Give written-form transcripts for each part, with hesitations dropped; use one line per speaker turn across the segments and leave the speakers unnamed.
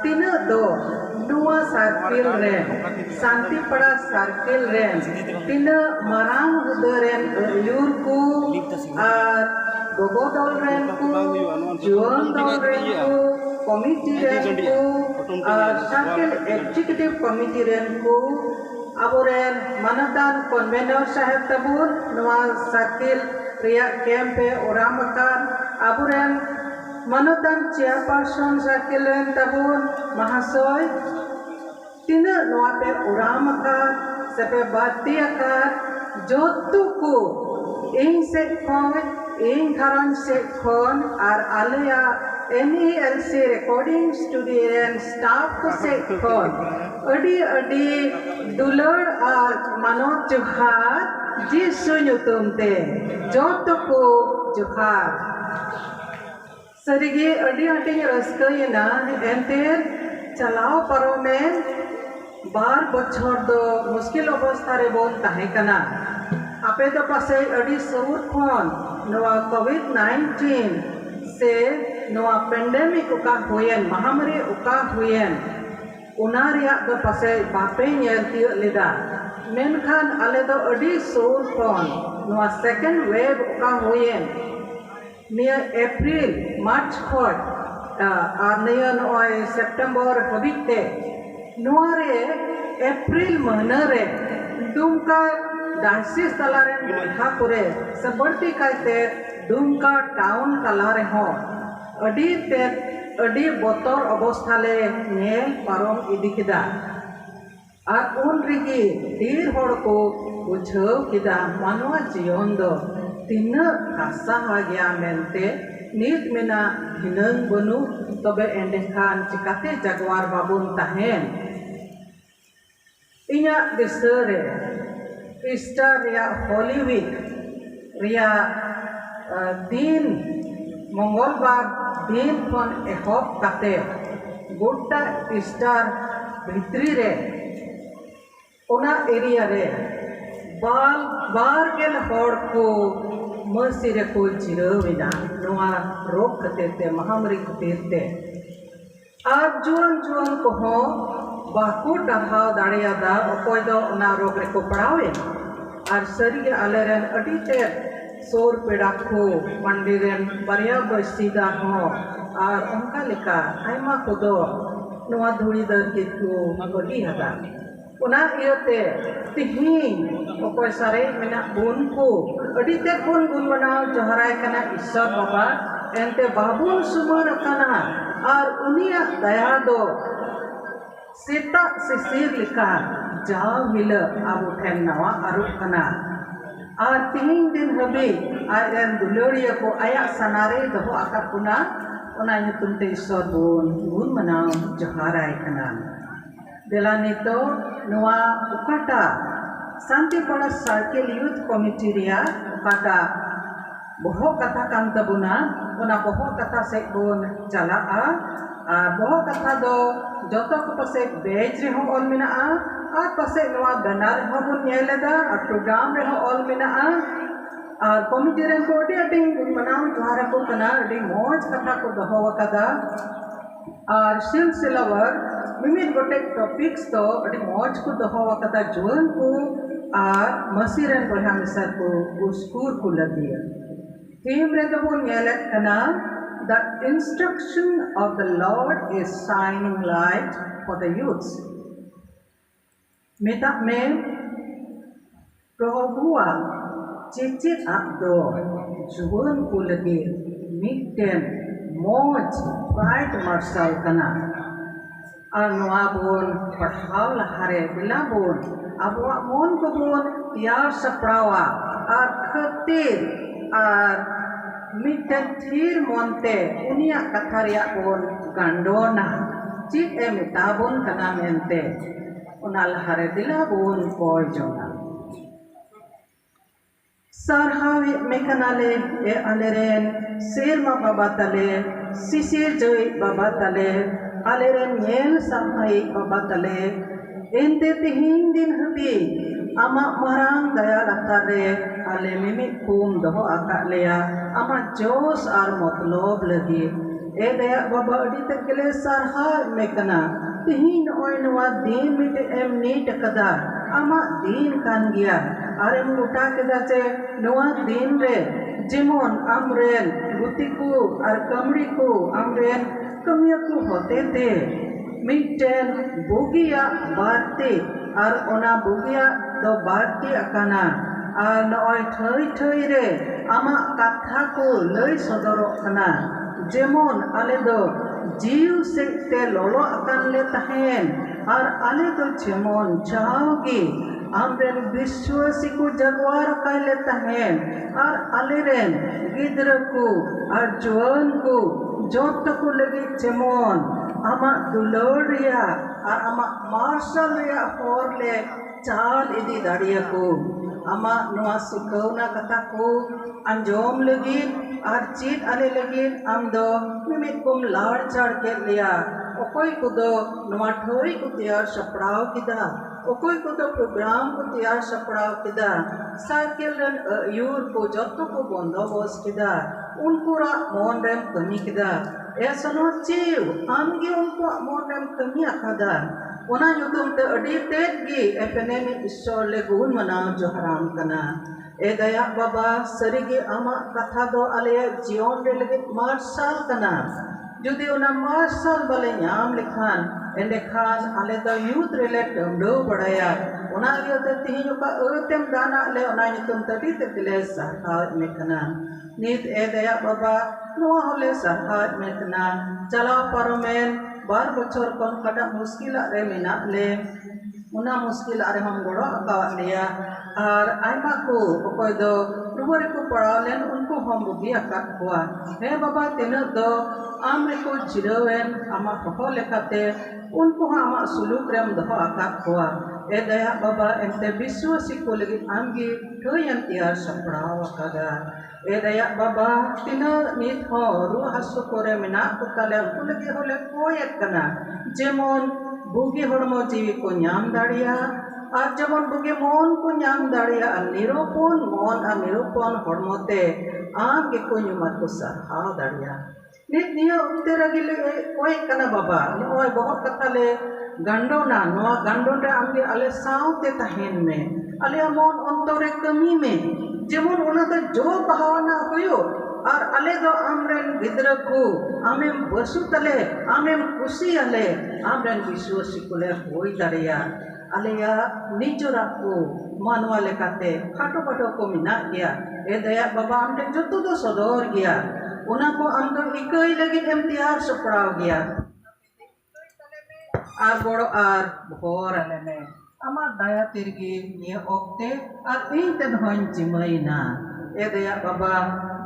tina do dua sarkil ren santi pada sarkil ren tina marang huderen yurku gogodol ren ku juang dol ren ku komiti ren ku sarkil executive committee ren ku aburen manatan konvenor sahib tabun nuwa sarkil riak kempe oramakan aburen manatan chairperson sarkil ren tabun mahasoy tina nuwa pe oramakan sepe batiakan jotuku ing sekhon ing karan sekhon ar alaya NELC recording studio and staff ko sekhon adi dulur ar manot juhar jisu nyutum te jotuku juhar sarigi adi raskayna enter chalao paromen bar bochhor do muskil obostha re bon tahekana ape do pase adi sur khon noa COVID-19 se noa pandemic uka huyen mahamari uka huyen una riyak do pase bape nyel tiak leda menkhan ale do adi sur khon noa second wave uka huyen near April March khon ar near noy September habite noa re April mahna re dumka डांसिस तलारे बढ़ा करे सबर्ती कायते Dumka town तलारे हो अडी बोतर अवस्था ले nail पारम इदी किदा are उन Rigi तीर होड़ को बुझाव किदा मानवा जीवन दो तिना आशा हा गया मेनते नीत मेना हिनंग बनु तबे एंडेखान चिकाते जगवार बाबुन ताहेन इnya दिसरे ईस्टर या होली वीक रिया दिन मंगलबार दिन खन एहब काते गोटा ईस्टर भित्री रे ओना एरिया रे बार गेल हड़ को मसी रे को जिरविना नोआ रोग खातिर ते महामारी खातिर ते आज जुआन को हो बाकू टहाव दाड़ियादा अकोय दो ओना रोग रे को पड़ावे आर सरी आलेरन अडी ते सोर पेड़ा को मंदिरन बरिया बसीदा हो आर उनका लेका आयमा को दो नोआ धुड़ी दर के को अडी हदा ओना इयते तिहिं अकोय सारे मेना बुन को अडी ते बुन बनाव जहराय कना ईश्वर बाबा एंते बाबुन सुमर कना आर उनिया दया दो सेता सिसिर लिखा जाव हिल आबो ठेन नवा आरुप कना आर तिहिं दिन हबे आयरन दुलड़िया को आया सनारे दहो आका पुना ओना nyutum te ईश्वर बुन मनाव जहाराय कना देला नितो नवा उकाटा शांतिपड़ा सर्किल यूथ कमिटी रिया उकाटा बहु कथा कान तबुना ओना बहु कथा से बोन चला बहु कथा दो जोतो को पसे बेज रे हो ऑल मिना आ पसे नवा बनार हो बुन नेलेदा और प्रोग्राम रे हो ऑल मिना और कमिटी रे को डी अटिंग मनाव जहारा को कना डी मोज कथा को दहो वकदा और सिलसिलावर मिमित गोटे टॉपिक्स तो डी मोज को दहो वकदा जोन को और मसीरन बढ़ा मिसर को स्कूल को लगिया टीम रे तो बुन नेले कना The instruction of the Lord is shining light for the youths. Meta में प्रभुआ चिचित आपदो जुबन को लगे मिक्टेन मोज ब्राइट मार्शल कना और नवाबोन पढ़ाव लहारे बिलाबोन अबुआ मोन को बोन यार सपरावा और खतिर और मिटन थीर मोन्ते उनिया कथारिया बोन गंडोना चित ए मिताबोन कना मेंते उनाल हरे दिला बोन कोय जोना सरहावी मेकनाले ए अलेरेन सेरमा बाबा तले सिसिर जोई बाबा तले अलेरेन येल sampai बाबा तले एंते तिहिं दिन हबी आमा marang daya latare ale mimi kum doho akak leya ama jos ar motlob lagi daya baba adi tegele sarha mekana tihin oi noa din mit emni takada ama din kan gya are muta keda che noa din re jemon amren gutiku ar kamriku amren kamiyaku hote te miten bugia barte ar ona bugia do barte akana ar noy thoi re ama katha ko lay sodorok kana jemon ale do jiu se te lolo akan le tahen ar ale do jemon chaugi amren biswasi ko jaguar kai le tahen ar ale ren gidra ko ar juan ko jot ko lagi jemon ama duloria ar ama marshal ya hor le chal idi dariya ko ama noa sikona kata ko anjom lagi ar chit ale lagi am do mimit kum lar char ke liya okoi ko do noa thoi ko tiyar saprao kida okoi ko do program ko tiyar saprao kida cycle ren yur ko jotto ko bondobos kida unkura mon rem kami kida esano chiu amge unko mon rem kami akada ona yutum te adi ted gi epene ishor le gun manaw joharam kana e daya baba sarigi ama katha do ale jion re lagi marshal kana judi ona marshal bale nyam lekhan endekhan ale do youth relate do badaya ona yote tihin ka utem dana le ona yutum tadi te tile saha mekana nit e daya baba noa hole saha mekana chala paromen bar bachor kon kada muskil are mena le una muskil are ham goro ka liya ar aima ko okoi do ruwar ko paralen unko hom bugi akat koa he baba tena do amre ko jirawen ama ho lekate unko ama suluk rem do akat koa e daya baba ente biswasi ko lagi amgi thoyan tiar saprao akada e daya baba tina nit ho ru hasu kore mena ko tale unko lagi hole koyet kana jemon bugi hormo jiwi ko nyam dariya ar jemon bugi mon ko nyam dariya ar niropon mon ar niropon hormote am ge ko nyumat ko sarha dariya nit niya uttera gile koy kana baba noy bahut katale gandona noa gandonda amge ale saute tahen me ale amon ontore kami me jemon ona da jo bahawna hoyo ar ale do amren gidra ko amem basu tale amem kusi ale amren biswasi kule hoi dariya aleya nijora ko manwa lekate khato pato ko mina gya e daya baba amte jotto do sodor gya ona ko am do ikai lagi em tiar saprao gya ar boro ar bhor ale me amar daya tirgi niya okte ar inte dhon jimaina e daya baba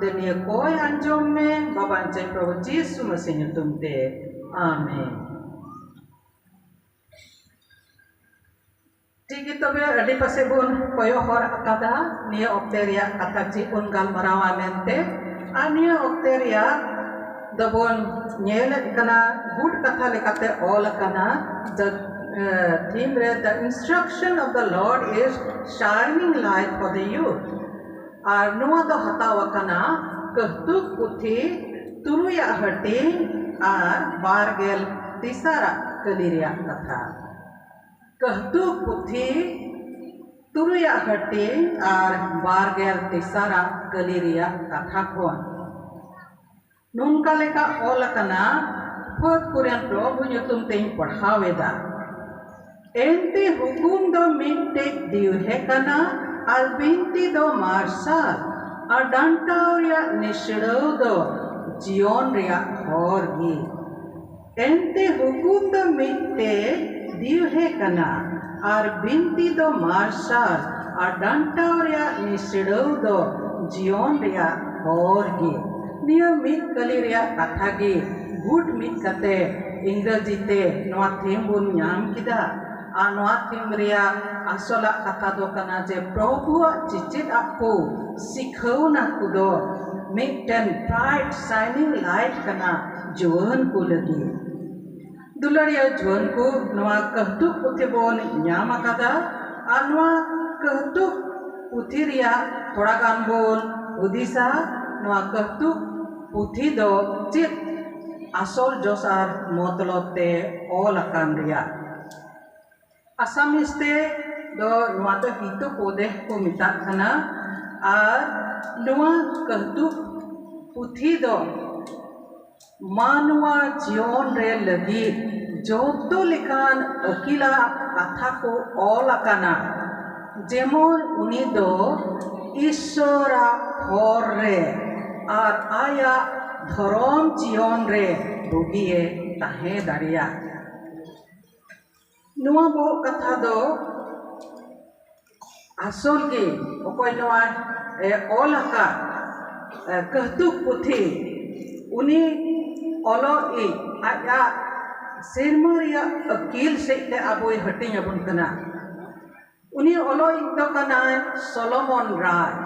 denia koy anjom me baba anjay Prabhu Jisu Masih nyutum te amen tigi tobe adi pasebun koyo hor akada niya okteria kata jipun galmarawa mente ania okteria dabon nyele kana good katha lekate all kana the theme re the instruction of the Lord is shining light for the youth ar noa do hatawa kana kahtuk puthi turuya hati ar bargel tisara kaliria katha kahtuk puthi turuya hati ar bargel tisara kaliria katha ko nunka leka all kana phot kurian Prabhu nyutum tein padhaweda ente hukum do mintek diu hekana ar binti do marshal ar dantauria nishdo do jion ria horgi ente hukum do mintek diu hekana ar binti do marshal ar dantauria nishdo do jion ria horgi niya mit kali ria katha gi good mit kate इंग्रजी ते नवा theme बुन nyam kida a nwa theme ria asola katha do kana je Prabhu chichit aku sikhauna kudo mitten bright shining light kana juan ku lagi dularia juan ku nwa kahtu puthi bon nyam akada a nwa kahtu puthi ria thoda gan bon udisa nwa kahtu puthi do chit asol josar motlot te all akan ria Assamese te do nuwa do hitu podeh ko mitak kana ar nuwa kahtu puthi do manwa jion re lagi joto lekan akila katha ko all akana jemon uni do ishora hor re ar aya dhorom jion re bugie tahe daria nuwa bo katha do asol ge okoy nuwa all aka kahtu puthi uni olo i aya sermaria akil se te aboy hating abun kana uni olo ikdo kana Solomon Raj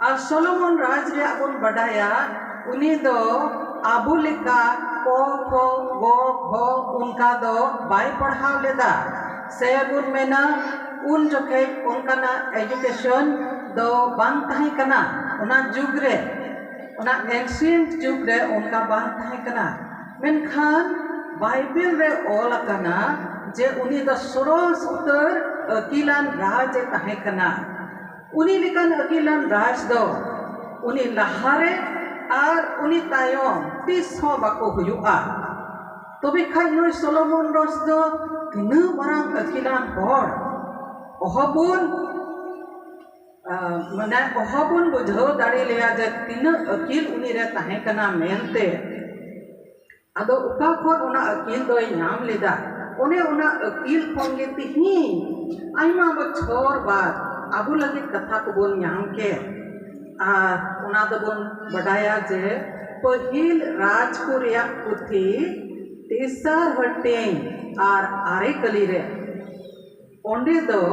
ar Solomon Raj re abun badaya uni do abu leka ko ko go go unka do bai padhaw leda se bun mena un jokhe unkana education do bang tahi kana ona jug re ona ancient jug re unka bang tahi kana menkhan Bible re all akana je uni do soros utar akilan raj tahe kana uni lekan akilan raj do uni lahare ar uni tayom tis ho bako huyu'a tobe khay noi Solomon Raj do tina marang akilan hor ohabun mane ohabun bujhaw dare leya je tina akil uni re tahe kana mente ado uka khon ona akil doi nyam leda one ona akil khon ge tihi aima bochhor bad abu lagi katha ko bon nyam ke ona do bon badaya je pahil rajko reya puthi tesar hating ar are kali re onde do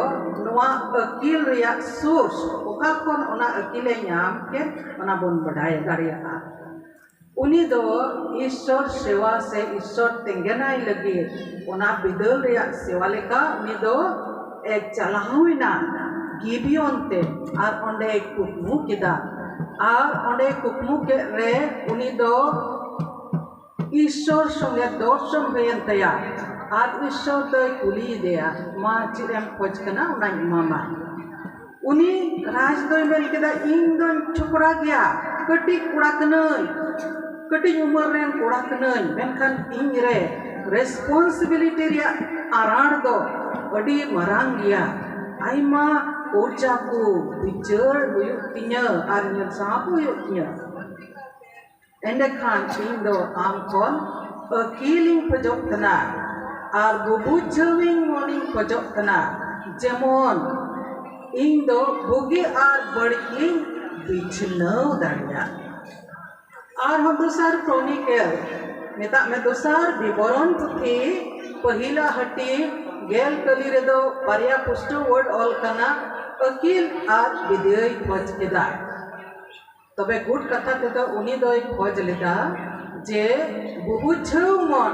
noa akil reya source oka khon ona akile nyam ke ona bon badaya daria uni do ishwar sewa se ishwar tengenai lagi ona bidal reya sewa leka uni do ek chalahawina Gibeon te ar onde kukmu kida ar onde kukmu ke re uni do ishwar songe dorshon hoyen taya ar ishwar do kuli deya ma chirem khoj kana ona imama uni raj do men kida in do chukra gya kati kura kanai kati umar ren kura kanai menkhan in re responsibility reya aran do adi marang gya aima urja ku bicar huyuk tinya ar nyersapu huyuk tinya ende khan in do am kon akiling pojok kana ar gubuchawing morning pojok kana jemon in do bugi ar bading bichnaw daria ar hum dusar chronicle meta me dusar biboron puthi pahila hati gel kali redo parya pustu word all kana akil ar bidey khoj keda tobe good katha te uni doi khoj leda je bubuchhaw mon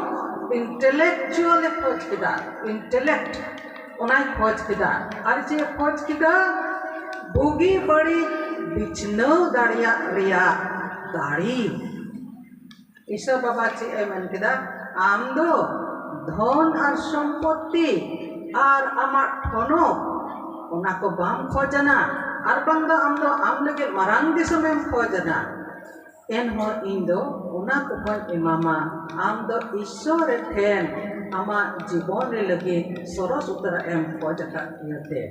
intellectual khoj keda intellect onai khoj keda ar je khoj keda bugi badi bichnaw daria reya dari isa baba che eman keda amdo ধন আর সম্পত্তি আর আমার ঠনক ওনা কো বাম খোঁজনা আর বাংদা আমদো আম লগে Marang দিসমেম খোঁজনা N হ Indo ওনা কো খোঁজ ইমামা আমদো ঈশ্বর ঠেন আমা জীবন রে লগে সরস উত্তর এম খোঁজটা ইতে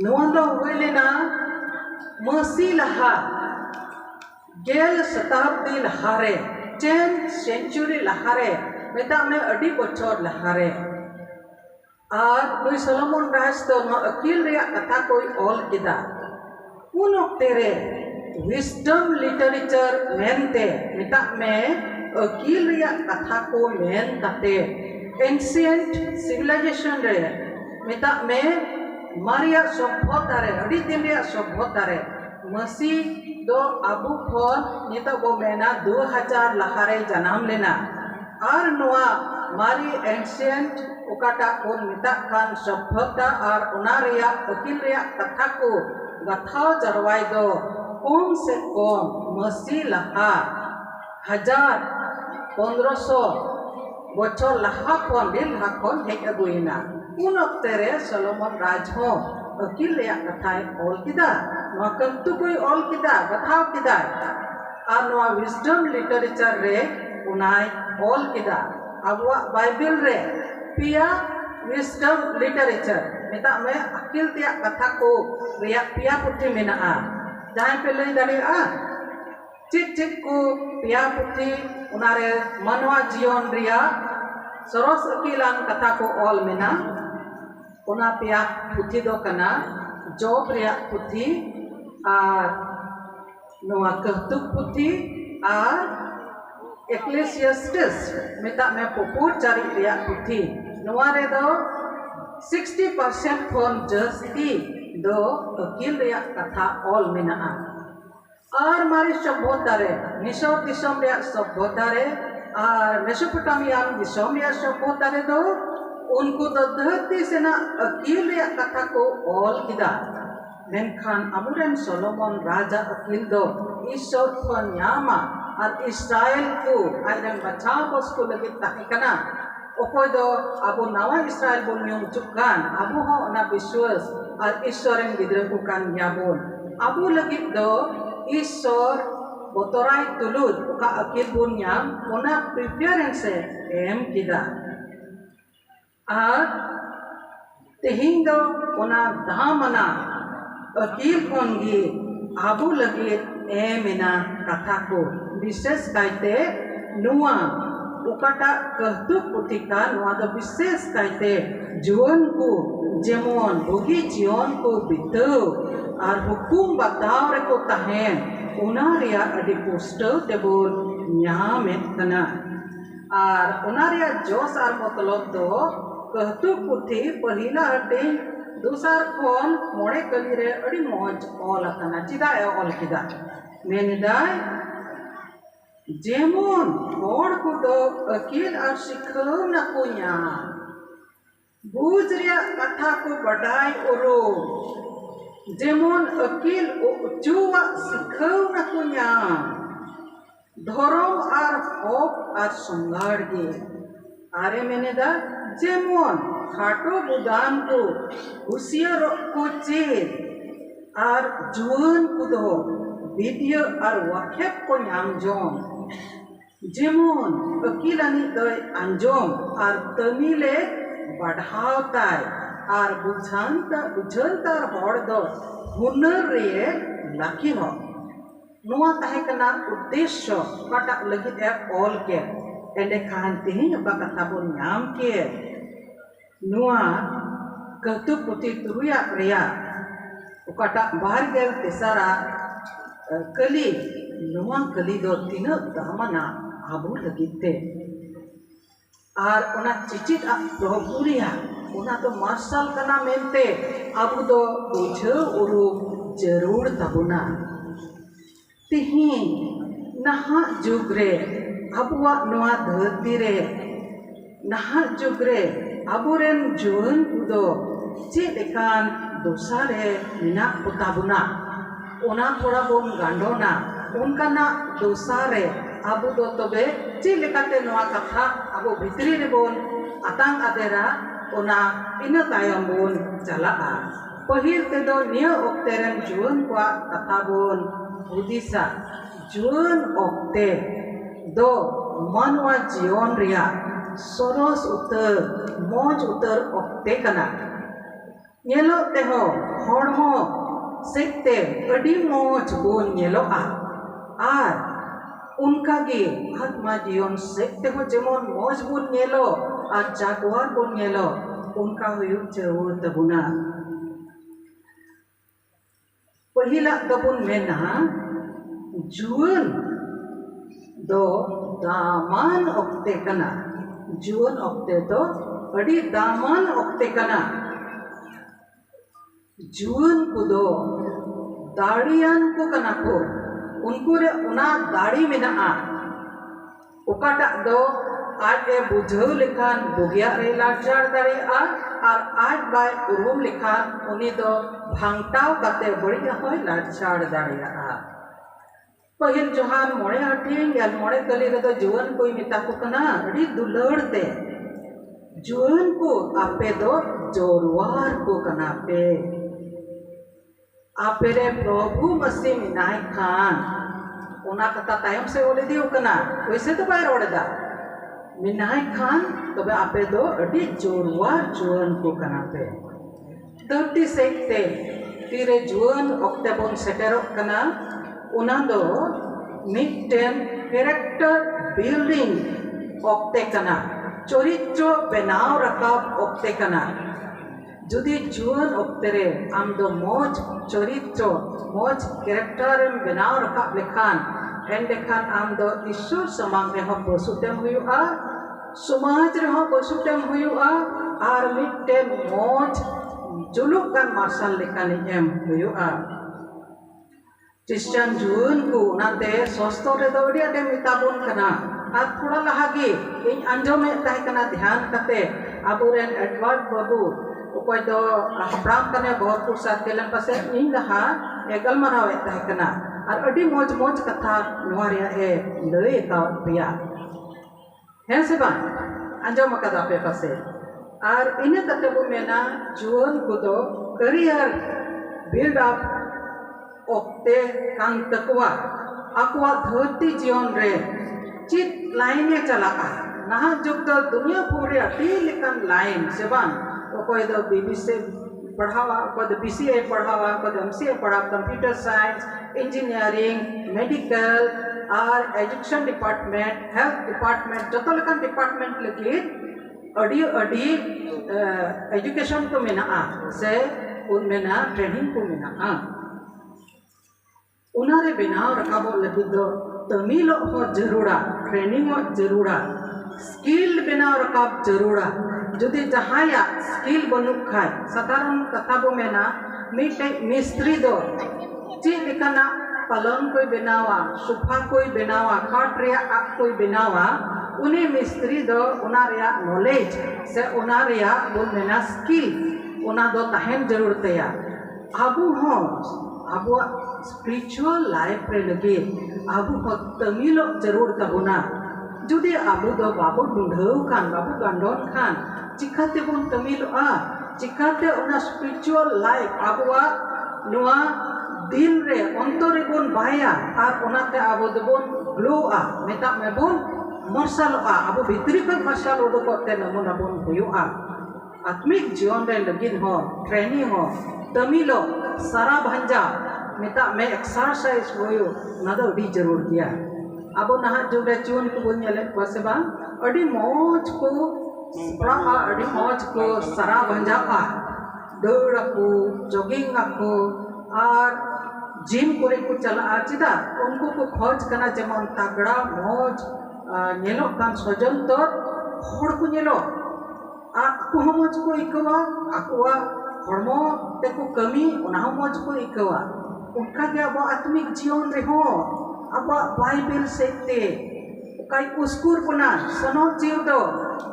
নোয়া দো হইলেনা মসি লাহা গেল শতাব্দী লাহারে 10th century লাহারে meta me adi bochor lahare ar koi Solomon Raj to no akil reya katha koi all kida un oktere wisdom literature mente meta me akil reya katha ko men kate ancient civilization re meta me maria sobhota re adi din reya sobhota re masi do abu khon nita bo mena 2000 lahare janam lena ar noa mari ancient okata kon mita khan sabhata ar ona reya akil reya katha ko gathao jarwai do kom se kom masi laha 1000 1500 বছর লাহা খন দিন লাহা খন hedge aguina un okte re Solomon raj ho akil reyak kathai ol kida noa kantukui ol kida bathaw kida ar noa wisdom literature re unai ol kida abuak Bible re pia wisdom literature meta me akil tiak katha ko reyak pia puthi menaa jahan pe lay dareya'a cik ku pia puthi unare manwa jion ria soros akilan katha ko ol mena una pia puthi do kana job ria puthi ar noa kahtuk puthi ar Ecclesiastes meta me popur cari ria puthi noa re do 60% khon jasti do akil ria katha ol menaa আর মারি সভ্যতারে মিশর দিশম রিয়া সভ্যতারে আর মেসোপোটামিয়ান দিশম রিয়া সভ্যতারে দো उनको तो धरती से ना अकील रिया कथा को ऑल किदा मेनखान अबुरेन सोलोमन राजा अकील दो ईश्वर को न्यामा और इस्राएल को आयरन बचाव बस को लगे ताकना ओको दो अबो नवा इस्राएल बोल न्यूम चुकान अबो हो ना विश्वास और ईश्वरन गिद्र को कान याबोन अबो लगे दो ईश्वर बोतराय तुलुद का अकील बुनियाम उना प्रिपेरेंस एम किदा और तेहिंग दो उना धामना अकील कोंगी आबू लगे एमिना कथा को विशेष कायते नुआ उकाटा कहतु पुतिका नुआ दो विशेष कायते जीवन को जेमोन भोगी जीवन को बितु और हुकुम बताव रे को तहेन उना रिया अडी पुष्टो तेबुल न्यामेत कना और उना रिया जोस आर मतलब दो कहतु पुथी पहिला हटे दूसर खोन मोड़े कली रे अडी मौज ऑल कना चिदा ए ऑल किदा मेनिदाय जेमोन होड़ को दो अकील और शिखव न कुया बुझ रिया कथा को बढ़ाई उरो जेमोन अकील चुवा शिखव न कुया धर्म और होप और संगाड़ गे आरे मैंने दा जेमोन खाटो बुदान को हुसियर को चेत और जुआन को दो वीडियो और वाक्यप को नामजोम जेमोन अकीलानी दय अंजोम और तमिले बढ़ावताय और बुझानतार हड़ दो हुनर रे लाकी हो नुआ ताहे कना उद्देश्य काटा लगी ए ऑल के एंडे खान तिहिं बा कथा बोन नाम के नुआ कहतु पुथि तुरुया रिया उकाटा बाहर गेल तेसारा कली नुआ कली दो तीन दामना आबू लगिते और उना चिचित प्रभुरिया उना तो मार्शल कना मेनते आबू दो बुझे उरु जरूर तबुना तिहिं नहा जुग रे अबुआ नुआ धरती रे नहा जुग रे अबुरेन जुआन कुदो चेकान दोसारे मिना पुताबुना उना थोड़ा बोन गांडोना उनकाना दोसारे अबु दो तबे चेलेकाते नुआ कथा अबु भितरी रे बोन आतांग आदेरा उना इना तायम बोन चलाआ पहिल ते दो निया ओक्तेरन जुआन को कथा बोन हुदिसा जुआन ओक्ते दो मनवा जीवन रिया सरस उतर मौज उतर ओक्ते कना नेलो ते हो हड़मो सेते अडी मौज बोन नेलो आर उनका गे आत्मा जीवन सेते हो जेमन मौज बोन नेलो आर जागवार बोन नेलो उनका हुयुक जरूर तबुना पहिला तबुन मेना जुआन दो दामान ओक्ते कना जुआन ओक्ते तो अड़ी दामान ओक्ते कना जुआन को दो दाड़ियान को कना को उनको रे उना दाड़ी मेना उकाटा दो आज ए बुझाव लेखान बुगिया रे लाचार दाड़े और आज बाय उरुम लेखान उनी दो भांगटाव कते बड़ी होय लाचार दाड़े पहिल जोहान मोड़े हटिंग या मोड़े कली रे तो जुआन कोई मिता को कना अड़ी दुलड़ ते जुआन को आपे दो जोरवार को कना पे आपे रे प्रभु मसीह मिनाय खान ओना कथा तायम से बोले दियो कना वैसे तो बाय रोड़दा मिनाय खान तबे आपे दो अड़ी जोरवार जुआन को कना पे धरती सेकते तीरे जुआन ओक्ते बोन सेटेरो कना उना दो मिटन कैरेक्टर बिल्डिंग ओक्ते कना चरित्र बनाव रकाब ओक्ते कना जुदी जुआन ओक्ते रे आम दो मौज चरित्र मौज कैरेक्टर बनाव रकाब लेखान एंडेखान आम दो ईश्वर समांग रे हो बसुतेम हुयुआ समाज रे हो बसुतेम हुयुआ आर मिटन मौज जुलुक कान मार्शल लेखान एम हुयुआ क्रिश्चियन जुआन को नाते सस्तो रे दो अड़ी आडे मिताबुन कना आर थोड़ा लहागे इन अंजोमे ताहे कना ध्यान कते आबुरेन एडवर्ड बाबू उपाय दो हपराम कने बहुत पुरसा केलन पासे इन लहा एगल मनावे ताहे कना आर अड़ी मौज मौज कथा नोरिया ए लई का पिया है से बा अंजोम कदा पे पासे आर इने कते बो मेना जुआन को दो करियर बिल्ड अप ओक्ते कान तकवा अकवा धरती जीवन रे चित लाइन चला नहा जुग तो दुनिया पूरे अटी लेकन लाइन से बान कोई दो बीबीसी पढ़ावा कोई दो बीसीए पढ़ावा कोई दो एमसीए पढ़ा कंप्यूटर साइंस इंजीनियरिंग मेडिकल और एजुकेशन डिपार्टमेंट हेल्थ डिपार्टमेंट जो लेकन डिपार्टमेंट लगी अड़ी अड़ी एजुकेशन को मेना से उन मेना ट्रेनिंग को मेना उनारे बनाव रकाबो लगी दो तमिल हो जरूरा ट्रेनिंग हो जरूरा स्किल बनाव रकाब जरूरा जुदी जहाया स्किल बनु खाय साधारण कथा बो मेना मिटे मिस्त्री दो ची लेकाना पलंग कोई बनावा सोफा कोई बनावा खाट रे आप कोई बनावा उन्हें मिस्त्री दो उना रे नॉलेज से उना रे बो मेना स्किल उना दो ताहेन जरूरत या आबू हो आबू स्पिरिचुअल लाइफ रे लगे आबू हो तमिल जरूर तबुना जुदी आबू दो बाबू ढूंढो खान बाबू गंडोन खान चिकाते बुन तमिल चिकाते उना स्पिरिचुअल लाइफ आबुआ नुआ दिल रे अंतर रे बुन बाया आर उनाते आबू दो बुन ग्लो मेता में बुन मार्शल आबू भीतरी पर मार्शल उदो कोते नमुना बुन हुयुआ आत्मिक जीवन रे लगिन हो ट्रेनिंग हो तमिलो सारा भंजा मिता में एक्सरसाइज होयो नदा अड़ी जरूर दिया अब नहा जो रे चुन को बोल नेले वसे बा अड़ी मौज को प्रा अड़ी मौज को सारा भंजा दौड़ को जॉगिंग को और जिम करे को चला चिदा उनको को खोज करना जेमन तगड़ा मौज नेलो कान सजन तो हड़ को नेलो आको मौज को इकवा आकोवा हड़मो ते को कमी उना मौज को इकवा उनका के अब आत्मिक जीवन रे हो अब बाइबल सेते कई उस्कुर बना सनो जीव दो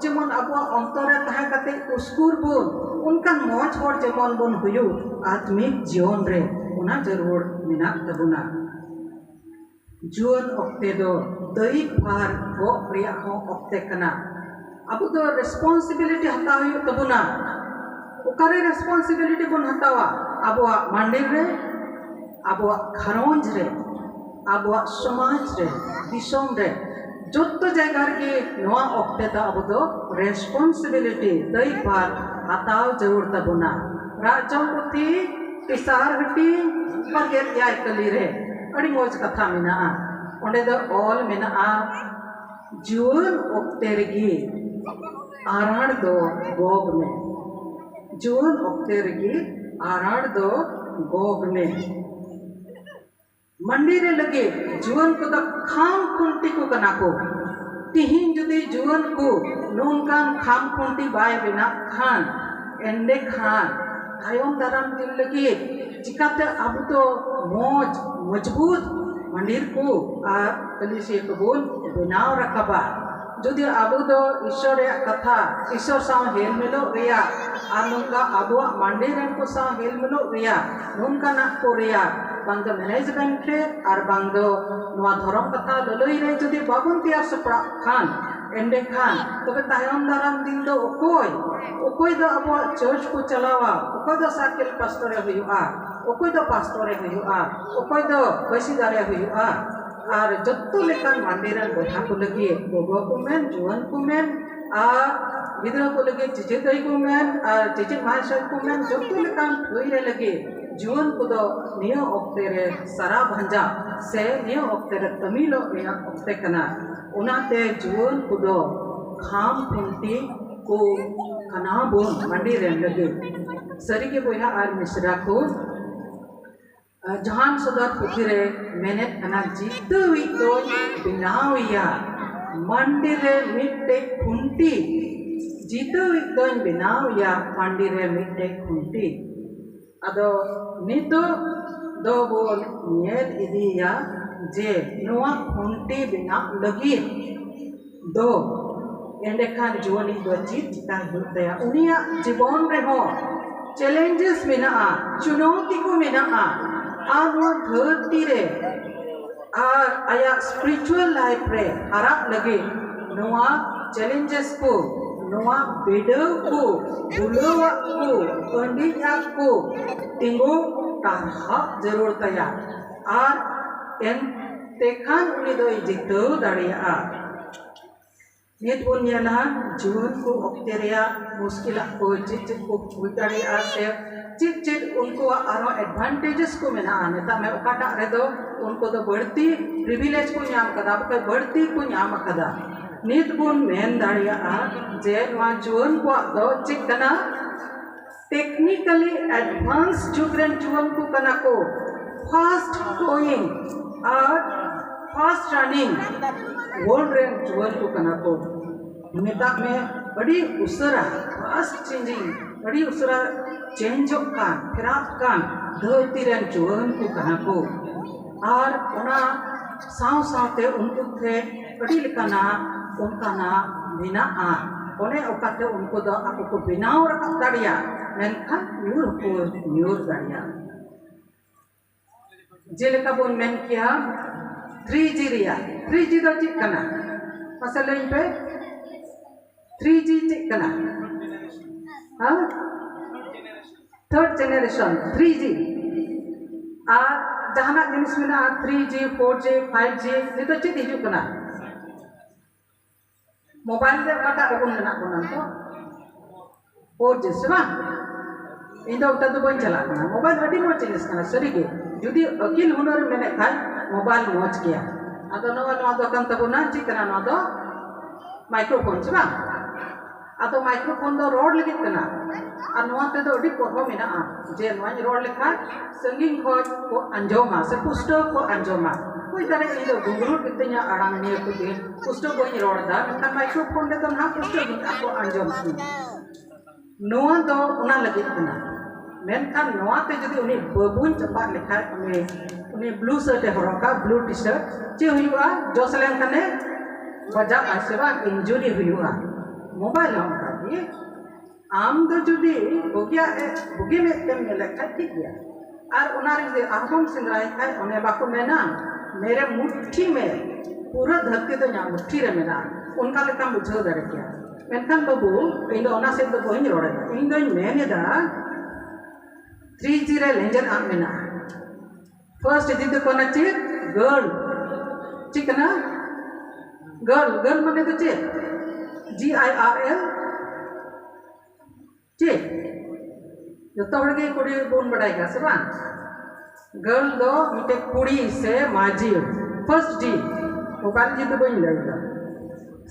जेमन अब अंतर ताहे कते उस्कुर बोन उनका मौज हर जेमन बोन हुयु आत्मिक जीवन रे उना जरूर मिना तबुना जीवन ओक्ते दो दैनिक भार गो रिया हो ओक्ते कना अब तो रिस्पांसिबिलिटी हता हुयु तबुना ओकारे रिस्पांसिबिलिटी बोन हतावा अब मंदिर रे अब घरोंज रे अब समाज रे दिसोम रे जोत्तो जगह के नवा ओक्ते ता अब दो रिस्पांसिबिलिटी दई बार हताव जरूर तबुना राजमपुती तिसार हटी बगेर याय कली रे अड़ी मौज कथा मिना ओंडे दो ऑल मिना जीवन ओक्ते रेगी आराड़ दो गोग में जीवन ओक्ते रेगी आराड़ दो गोग में मंडी रे लगे जीवन को तो खाम खुंटी को कना को तिहिन जुदी जीवन को नोंकान खाम खुंटी बाय बिना खान एंडे खान तायम दाराम दिल लगे चिकाते अब तो मौज मजबूत मंदिर को आ कलिसी कबूल बनाव रखबा जुदी अब तो ईश्वर कथा ईश्वर साव हेल मिलो रिया आ नोंका अब मंदिर को साव हेल मिलो रिया नोंका ना को रिया bang do management re ar bang do noa dhorom katha laloi re jodi babon tiyar sapra khan ende khan tobe tayom daram din do okoi do abo church ko chalawa okoi do circle pastor e huyu'a okoi do pastor e huyu'a okoi do basidar e huyu'a ar jotto lekan mandiran boha ko lagi gogo ko men juan ko men ar gidra ko lagi chiche dai ko men ar chiche mahasai ko men jotto lekan thoi re lagi juan ko do niyo okte re sara bhanja se niyo okte re tamilo ya okte kana onate juan ko do kham punti ko kana bon mandiran lagi sari ke boha ar misra ko जहान सदर पुथिरे mainnet कना जितु Vuitton बिनाविया मंदिरे मिट्टे खुंटी जितु Vuitton बिनाविया मंदिरे मिट्टे खुंटी अदो नितो दो बोल नियत इदिया जे नोआ खुंटी बिना लगी दो एंडेखान जीवनी दो चित चिता हुतया उनिया जीवन रे हो चैलेंजेस मेना चुनौती को मेना और वो धरती रे और आया स्पिरिचुअल लाइफ रे हराप लगे नोआ चैलेंजेस को नोआ बेडो को बुलोवा को पंडिया को तिंगो ताहा जरूरत या और एन तेखान उन्हें दो जितो दाड़िया नित बोलियाना जीवन को ऑक्टेरिया मुश्किल को चित को बुदाड़िया से चित उनको आरो एडवांटेजेस को मेना नेता में ओकाटा रे दो उनको तो बढ़ती प्रिविलेज को नाम कदा बका बढ़ती को नाम कदा नित गुण मेन दाड़िया जे नवा जीवन को दो चिक कना टेक्निकली एडवांस जुगरन जीवन को कना को फास्ट गोइंग और फास्ट रनिंग वर्ल्ड रेंज जीवन को कना को नेता में बड़ी उसरा फास्ट चेंजिंग बड़ी उसरा चेंज कान फिराप कान धरती रेन जुवन को कना को और उना साव सावते उनको थे बड़ी लिकाना उनका ना बिना ओने ओकाते उनको दो आपको को बिनाव रखा दाड़िया मेनखान न्यूर दाड़िया जेलेका बोन मेन किया 3G रिया 3G दो चिक कना मसले इन पे 3G चिक कना हाँ थर्ड जनरेशन 3G और जहाना जिनिस में ना 3G 4G 5G नितो चित हिजू कना मोबाइल रे काटा रगुन ना कोना तो 4G से बा इंदो उता तो बन चला कना मोबाइल अडी मो जिनिस कना सरी के जुदी अकिल हुनर मेने खाय मोबाइल मोच किया अदो नवा दो कान तबुना चिकना न दो माइक्रोफोन से बा अतो माइक्रोफोन दो रोड लगी कना और नवा ते दो अडी कोहो मेना जे नवा रोड लेखा संगिंग खोज को अंजोमा से पुष्टो को अंजोमा कोई तरह इदो गुंगरू कितnya आड़ांग निये को दे पुष्टो को रोड दा का माइक्रोफोन दे तो ना पुष्टो को अंजोम नवा दो उना लगी कना मेनखान नवा ते जदी उनी बबुन चपा लेखा उनी ब्लू शर्ट हरोका ब्लू टी शर्ट चे हुआ जोसलेन कने बजा आसेबा इंजुरी हुआ मोबाइल हम का आम दो जुदी बुगी में तेम लेखा ठीक गया और उनारे जे आरहम सिंद्राय खाय ओने बाको मेना मेरे मुट्ठी में पूरा धरती तो ना मुट्ठी रे मेना उनका लेका बुझो दरे किया मेनखान बाबू इंदो ओना से तो बहिन रोड़े इंदो मेनेदा 3G रे लेंजर आम मेना फर्स्ट जिद कोना चे गर्ल चिकना गर्ल माने तो चे GIRL चे जो के कुड़ी बोन बढ़ाएगा से बां गर्ल दो मिटे कुड़ी से माजी फर्स्ट जी मोबाइल जी तो बन जाएगा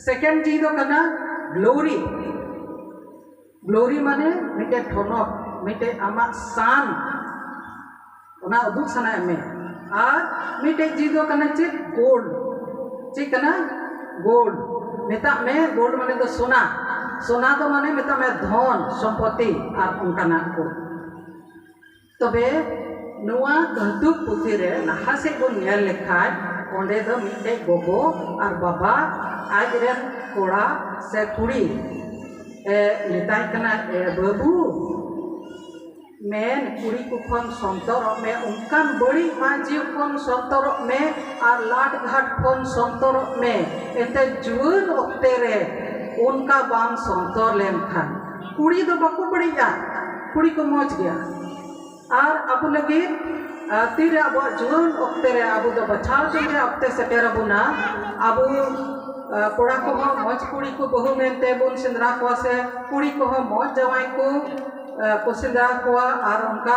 सेकंड जी तो कना ग्लोरी माने मिटे ठोनक मिटे आमा सान उना उदुक सना में और मिटे जी दो कना चे गोल्ड चे कना गोल्ड मेता में गोल्ड माने तो सोना तो माने मेता में धन संपत्ति और उनका को तबे नुआ गंतुक पुथी रे लहा से को नेल लेखाय ओंडे दो मिटे गोगो और बाबा आज रे कोड़ा से कुड़ी ए लेताय कना ए बाबू मेन कुड़ी को खन संतरक में उनकान बड़ी माजी खन संतरक में और लाट घाट खन संतरक में एते जुन ओक्ते रे उनका बाम संतर लेन खान कुड़ी दो बाको बड़िया कुड़ी को मौज गया और अब लगे तीर अब जुन ओक्ते रे अब दो बचाव चुके ओक्ते सेटेर बुना अब कोड़ा को मौज कुड़ी को बहु मेनते बुन सिंदरा को से कुड़ी को मौज जवाई को कुसिंदरा को और उनका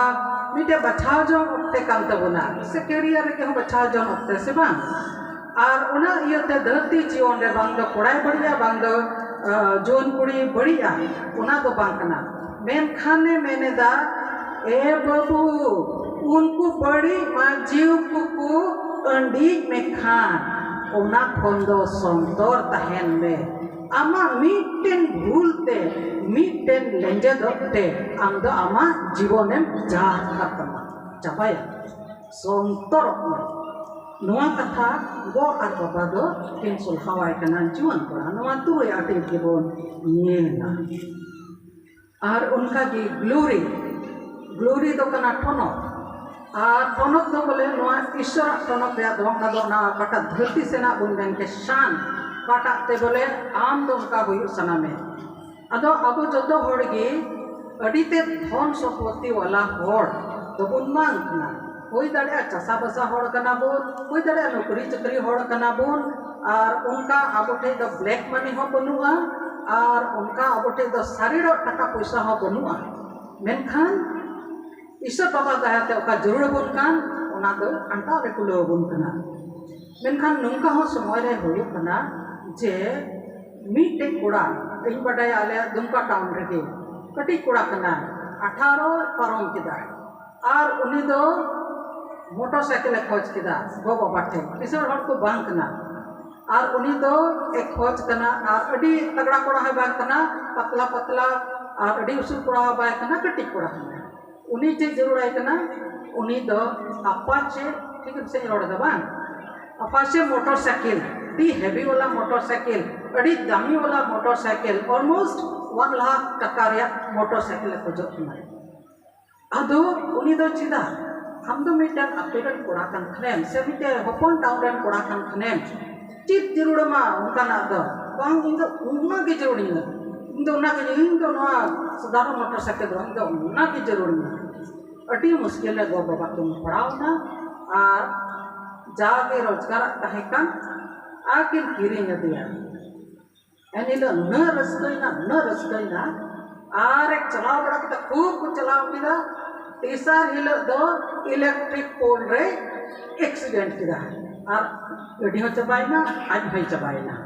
मिटे बचाव जो ओक्ते काम तबुना से कैरियर के बचाव जो ओक्ते से बांग और उना इयते धरती जीवन रे बांग दो कोड़ाई बढ़िया बांग दो जोन कुड़ी बढ़िया उना तो बांग कना मेन खाने मैंने दा ए बाबू उनको बड़ी माँ जीव को अंडी में खान उना खोंदो संतोर तहन में आमा मीटेन भूलते मीटेन लेंजे दोते आम दो आमा जीवने जा खत्म चापाया संतोर नोआ कथा गो आर बाबा दो किंसुल हवाई कना जीवन पड़ा नोआ तुरे आटे के बोन येना और उनका की ग्लोरी दो कना ठोनो और टनक दो बोले नोआ ईश्वर टनक रे दोंगा दो ना काटा धरती सेना बुंदेन के शान काटा ते बोले आम दो उनका हुई सना में अदो अब जदो होड़गी अडीते धन संपत्ति वाला होड़ तो बुनमान ना कोई दड़े चसा बसा होड़ कना बोन कोई दड़े नौकरी चकरी होड़ कना बोन और उनका अब ठे द ब्लैक मनी हो बनुआ और उनका अब ठे द सारीरो टका पैसा हो बनुआ मेनखान ईश्वर बाबा दायाते ओका जरूर बन कान ओना दो अंटा रे कुलो बन कना मेनखान नुंका हो समय रे होयो कना जे मीटे कोड़ा इन बडाय आले दुमका टाउन रे कटी कोड़ा कना 18 परम किदा और उनी दो मोटरसाइकिल खोज किदा गो बाबा ठे किसर हर को बांग कना और उनी दो एक खोज कना और अडी तगड़ा कोड़ा है बांग कना पतला पतला और अडी उसूल कोड़ा है बांग कना कटी कोड़ा कना उन्हीं चीज जरूर है ना उन्हीं दो अपाचे ठीक है से रोड दबा अपाचे मोटरसाइकिल दी हेवी वाला मोटरसाइकिल अड़ी दामी वाला मोटरसाइकिल ऑलमोस्ट 1 लाख टका रे मोटरसाइकिल को जो ना अदो उन्हीं दो चिदा हम दो मीटर अपडेट कोड़ा कान खनेम से मीटर होपन टाउन रे कोड़ा कान खनेम चिप जरूर मा उनका ना दो बांग इन दो उन्ना के जरूर नहीं इन दो ना के इन दो ना साधारण मोटरसाइकिल दो इन दो उन्ना के जरूर नहीं अटी मुश्किल है गो बाबा तुम पढ़ाओ ना और जाके रोजगार तहकान आकिन किरिंग दिया एनिलो न रसकइना और एक चलाव बड़ा के खूब को चलाव किदा तीसर हिलो दो इलेक्ट्रिक पोल रे एक्सीडेंट किदा और गडी हो चबाइना आज भई चबाइना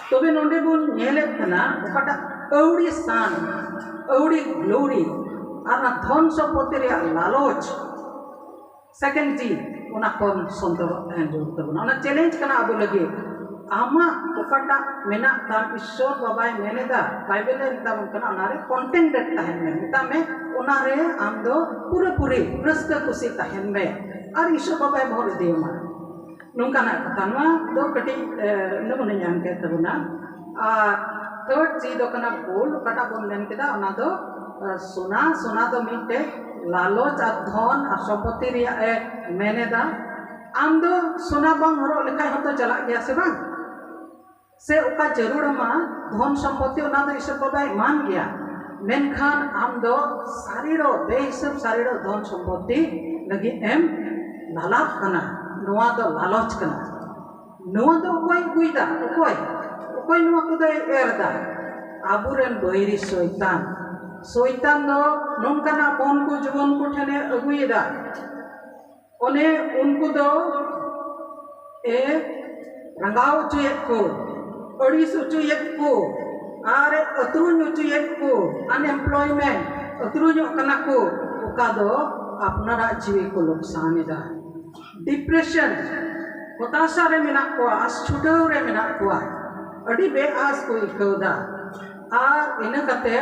तबे नोंडे बुन नेले कना ओकाटा औड़ी सान औड़ी ग्लोरी और धन सम्पत्ति रे लालच सेकंड जी उना कोन संतो तबना उना चैलेंज कना अब लगे आमा ओकाटा मेना ता ईश्वर बाबाय मेनेदा बाइबल रे ता कना उना रे कंटेंटेड तहन में ता में उना रे आम दो पूरे रस्का खुशी तहन में और ईश्वर बाबाय भर देमा नोंका ना कथा नुआ दो कटी न बने जान के तबना आ थर्ड जी दो कना गोल ओकाटा बन लेन केदा उना दो सोना तो मिटे लालच और धन और सम्पत्ति रे मेनेदा आम दो सोना बांग हरो लेखा हो तो चला गया से बांग से ओका जरूर मा धन सम्पत्ति उना दो ईश्वर बाबा मान गया मेनखान आम दो सारीरो बेहिसाब सारीरो धन सम्पत्ति लगी एम लालाप कना नोआ दो लालच कना नोआ दो कोई गुइदा कोई नोआ को दो एरदा आबुरेन बैरी शैतान दो नोंकाना बन को जुबन को ठने अगुयदा ओने उनको दो ए रंगाव चुयत को अड़ीस चुयत को आरे अतरुन चुयत को अनएम्प्लॉयमेंट अतरुन कना को ओका दो अपनारा जीवी को नुकसान दा डिप्रेशन हताशा रे मेना को आसछुटाव रे मेना को अड़ी बेआस को इकौदा और इन कते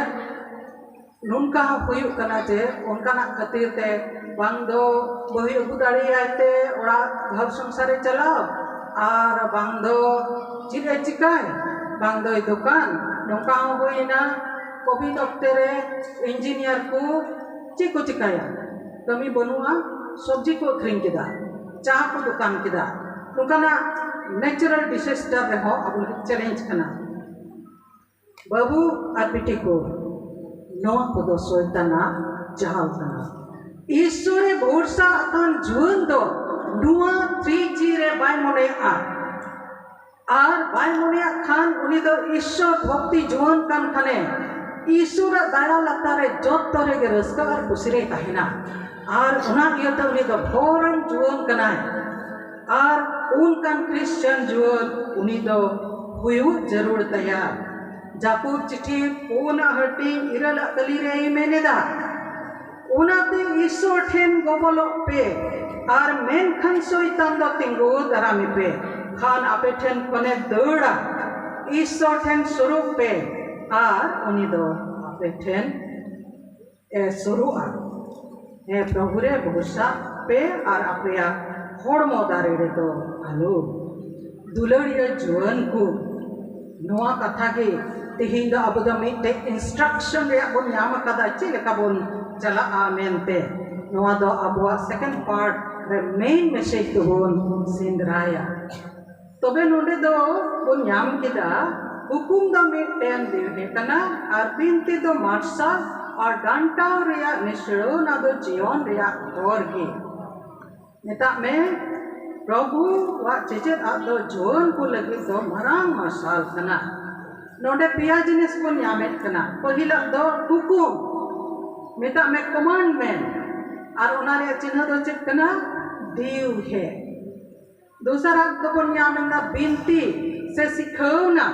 नुनका हुयु कना जे उनका ना खातिर ते बांग दो बही अगु दाड़ियाते ओड़ा घर संसारे चलाओ और बांग दो चिरे चिकाय बांग दो दुकान नुनका हुइना कोविड ऑक्टे रे इंजीनियर को चे को चिकाया कमी बनुआ सब्जी को अखरीन किदा चा को दुकान किदा नोकाना नेचुरल डिसास्टर रे हो अब चैलेंज कना बाबू और बिटी को नवा को दो शैताना जाल कना ईश्वरे भरोसा अकान जुन दो नुआ 3G रे बाय मोने आर बाय मोने खान उनी दो ईश्वर भक्ति जुन कान खाने ईश्वर दाया लतारे जोतरे के रस्का और खुशी तहना और उना इयते उनी दो भोरन जुन कनाय और उनकान क्रिश्चियन जुन उनी दो हुयु जरूर तया जापुर चिठी पूना हटी इरला कली रे मेनेदा उनाते ईश्वर ठेन गोबलो पे और मेन खान शैतान दो तिंगु दरामी पे खान आपे ठेन कोने दौड़ा ईश्वर ठेन स्वरूप पे और उनी दो आपे ठेन शुरुआ हे प्रभु रे भरोसा पे और आपया होड़मो दारे रे तो आलू दुलड़िया जुआन को नोआ कथा के तिहिं दो अब दो मिटे इंस्ट्रक्शन रे बोन नाम कदा चेलेका बोन चला आमेनते नोआ दो अबवा सेकंड पार्ट रे मेन मैसेज तो बोन सिंदराया तबे नोडे दो बोन नाम किदा हुकुम दो मिटेन दिवे कना और बिनती दो मार्सा और डांटा रिया निश्चयो ना दो जीवन रिया और की नेता में प्रभु वा चेचेत आदो जोन को लगी दो मरांग मसाल कना नोडे पिया जिनिस को न्यामेत कना पहिला दो हुकुम मेता में कमांडमेंट और उनारे चिन्ह दो चेक कना दीव है दूसरा दो को न्यामेना बिनती से सिखावना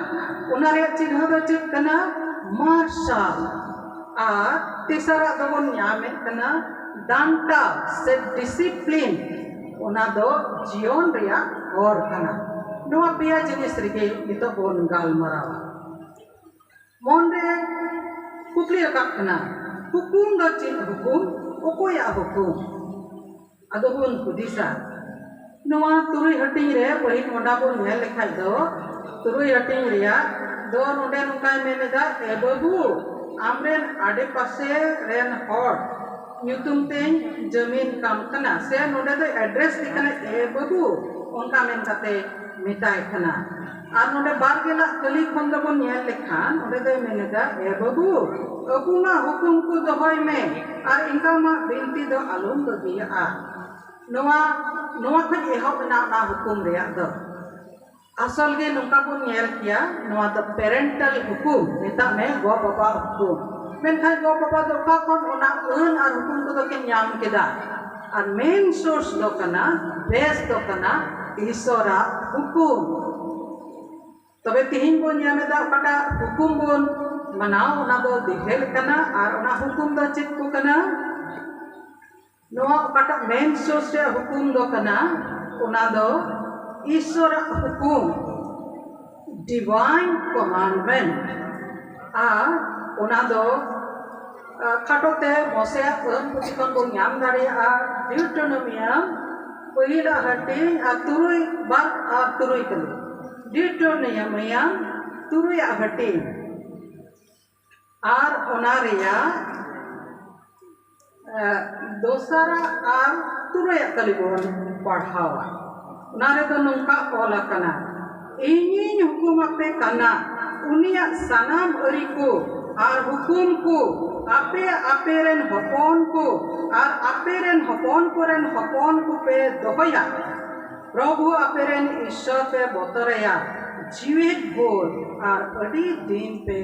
उनारे चिन्ह दो चेक कना मार्शल और तीसरा दो को न्यामेत कना डांटा से डिसिप्लिन उना दो जीवन रिया और कना नोआ पिया जिनिस रिगे इतो बोन गालमारावा मोंडे कुकली रकाब कना हुकुम दो चिन हुकुम ओकोया हुकुम अदो बोन कुदिसा नोआ तुरुई हटिंग रे पहिल मोंडा बोन नेल लेखाय दो तुरुई हटिंग रिया दो नोडे नुकाय मेनेदा ए बाबू आमरेन आडे पासे रेन हॉट न्यूतुम तें जमीन काम कना से नोडे दो एड्रेस दिकना ए बाबू उनका मेन कते मिटाय कना और नोडे बारगेला कली खन दो बोन नेल लेखान नोडे दो मेनेदा ए बाबू अकुमा हुकुम को दोहय में और इनका मा बिनती दो आलम दो दिया नोआ नोआ खन एहब ना हुकुम रिया दो असल गे नुका बोन नेल किया नोआ दो पेरेंटल हुकुम नेता में गो बाबा हुकुम मेनखान गो बाबा दो का खन ओना अन और हुकुम को दो के न्याम केदा और मेन सोर्स दो कना बेस दो कना ईश्वरा हुकुम तबे तिहिं बोन न्यामेदा ओकाटा हुकुम बोन मनाव ओना दो दिखेल कना और ओना हुकुम दो चेक को कना नोआ ओकाटा मेन सोर्स रे हुकुम दो कना ओना दो ईश्वर हुकुम डिवाइन कमांडमेंट और ओना दो खाटोते मोसे अन पुतिकन को नाम दाड़िया ड्यूटोनोमियम पहिला हटी तुरुई बार और तुरुई कली ड्यूटोनोमियम तुरुई हटी और ओना रिया दोसरा और तुरुई कली बोन पढ़ावा उनारे तो नंका ओला कना इन्हीं हुकुम पे कना उनिया सनाम अरी को और हुकुम को आपे आपेरेन हपन को और आपेरेन हपन कोरेन हपन को पे दोहया प्रभु आपेरेन ईश्वर पे बतरया जीवित भोर और अड़ी दिन पे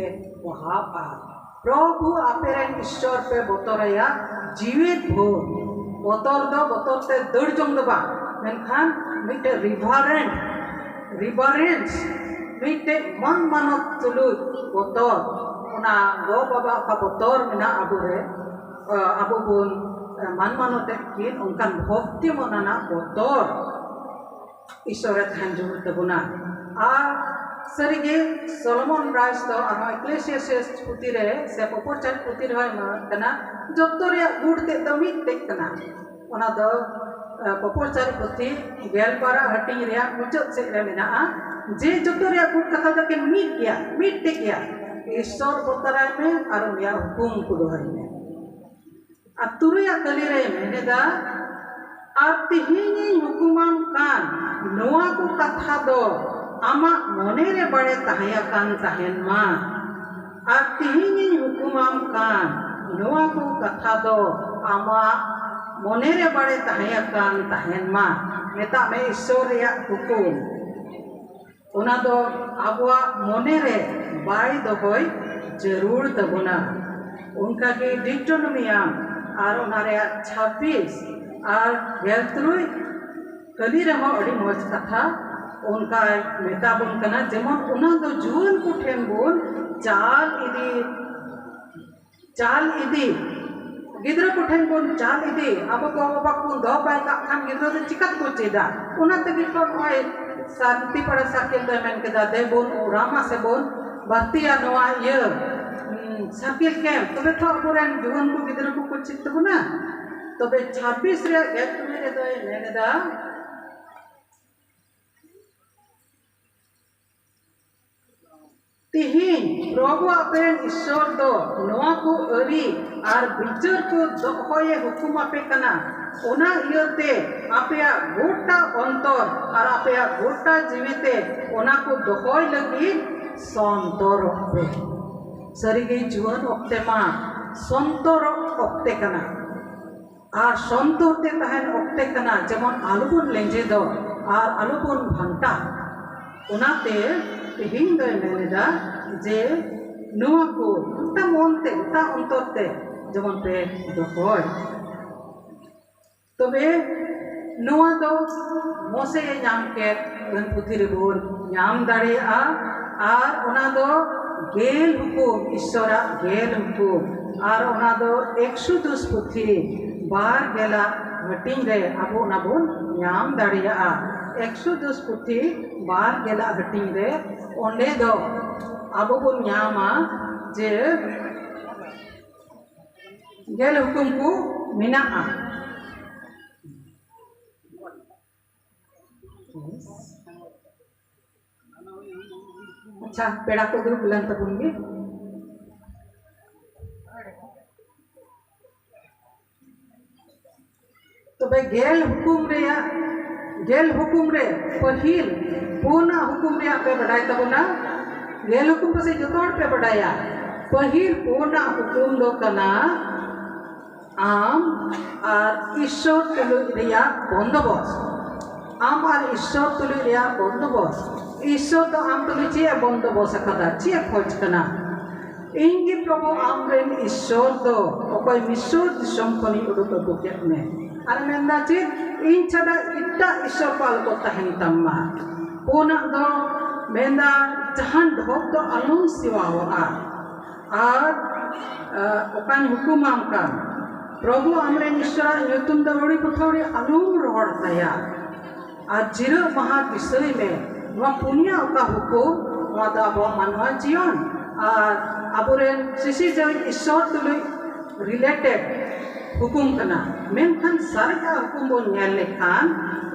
वहापा प्रभु आपेरेन ईश्वर पे बतरया जीवित भोर बतर दो बतर ते दड़ जंग दबा मेनखान मिटे रिवरेंस मिटे मन मानत तुलुज बतर ओना गो बाबा का बतर मेना आबुरे आबु बोन मन मानते किन उनकान भक्ति मनाना बतर ईश्वर थान जुर तबुना आ सरिगे सोलोमन राज तो आरो इक्लेसियास पुती रे से पपोचन पुती रे कना जत्तोरिया गुडते तो मिटे कना ओना दो पपोचन पुती गेलपारा हटिंग रे मुचत से रे मेना जे जत्तोरिया गुड कथा द के मिटे गया ईश्वर बतराय में और या हुकुम को दोहराय में तुरुया कली रे मेनेदा और तिहिनी हुकुमाम कान नोआ को कथा दो आमा मोने रे बड़े तहाया कान तहेन मा और तिहिनी हुकुमाम कान नोआ को कथा दो आमा मोने रे बड़े तहाया कान तहेन मा नेता में ईश्वर या हुकुम उना दो आबुआ मोने रे बाई दो होय जरूर तबुना उनका के डिक्टोनोमियम और उनारे 26 और गेलतुरुई कली रहो अड़ी मौज कथा उनका मेता बुन कना जेमन उना दो जुवन को ठेन बुन चाल इदी गिद्र को ठेन बुन चाल इदी अब को बाबा को दो बाय का खान गिद्र तो चिकत को चेदा उना तक को ओए शांति पड़ा साकेल दे मेन के दे बुन रामा से बुन बतिया नोआ ये साकेल के तबे तो अबुरन जुवन को गिद्र को चित बुना तबे 26 रे गेलतुरुई रे दो मेनेदा तिहिन प्रभु आपेन ईश्वर दो नोआ को अरी और बिचार को दोहोये हुकुम आपे कना ओना इयते आपेया गोटा अंतर और आपेया गोटा जीविते ओना को दोहोय लगी संतर पे सरीगे जीवन ओक्ते मा संतर ओक्ते कना और संतरते तहन ओक्ते कना जेमन आलुबुन लेंजे दो और आलुबुन भंटा ओनाते तिहिन दो मेनेदा जे नोआ को उता मोनते उता अंतरते जेमन पे दोहोय तबे नोआ दो मोसे नाम के गन पुथि रे बोल नाम दाड़ेया और ओना दो गेल हुकुम ईश्वरा गेल हुकुम और ओना दो 110 पुथि बार गेला हटिंग रे अब ओना बोन नाम दाड़ेया 110 पुथि बार गेला हटिंग रे ओंडे दो अब बोन नामा जे गेल हुकुम को मिनाआ अच्छा पेड़ा को ग्रुप बुलान तबुंगी तो भाई गेल हुकुम रे पहिल पूना हुकुम रे पे बढ़ाई तबुना गेल हुकुम पे जोतोड़ पे बढ़ाया पहिल पूना हुकुम दो कना आम और ईश्वर तुलु रिया बंदोबस्त आम और ईश्वर तुलु रिया बंदोबस्त ईश्वर तो आम तुलु चे बंदोबस्त कदा चे खोज कना इंगी प्रभु आम रेन ईश्वर दो ओकोय मिश्र दिसम खनि उडुक दुकेत ने आर मेंदा चे इन छड़ा इट्टा ईश्वर पाल को तहन तम्मा पूना दो मेंदा जहान ढोक दो अलुम सिवावा और ओकान हुकुमाम का प्रभु आमरे ईश्वर ᱧᱩᱛᱩᱢ ᱫᱚ ᱦᱚᱲᱤ ᱯᱩᱛᱷᱟᱹᱣᱲᱤ ᱟᱞᱚᱢ ᱨᱚᱲ ᱛᱟᱭᱟ ᱟᱨ ᱡᱤᱨᱟᱹ ᱢᱟᱦᱟ ᱫᱤᱥᱟᱹᱭ ᱢᱮ ᱱᱚᱣᱟ ᱯᱩᱱᱭᱟ ᱚᱠᱟ ᱦᱩᱠᱩᱢ ᱱᱚᱣᱟ ᱫᱚ ᱟᱵᱚ ᱢᱟᱱᱣᱟ ᱡᱤᱭᱚᱱ ᱟᱨ ᱟᱵᱚᱨᱮᱱ ᱥᱤᱥᱤᱨᱡᱟᱹᱣᱤᱡ ईश्वर तुलुj रिलेटेड हुकुम कना मेनखान सारेगा हुकुम बोन नेल लेखान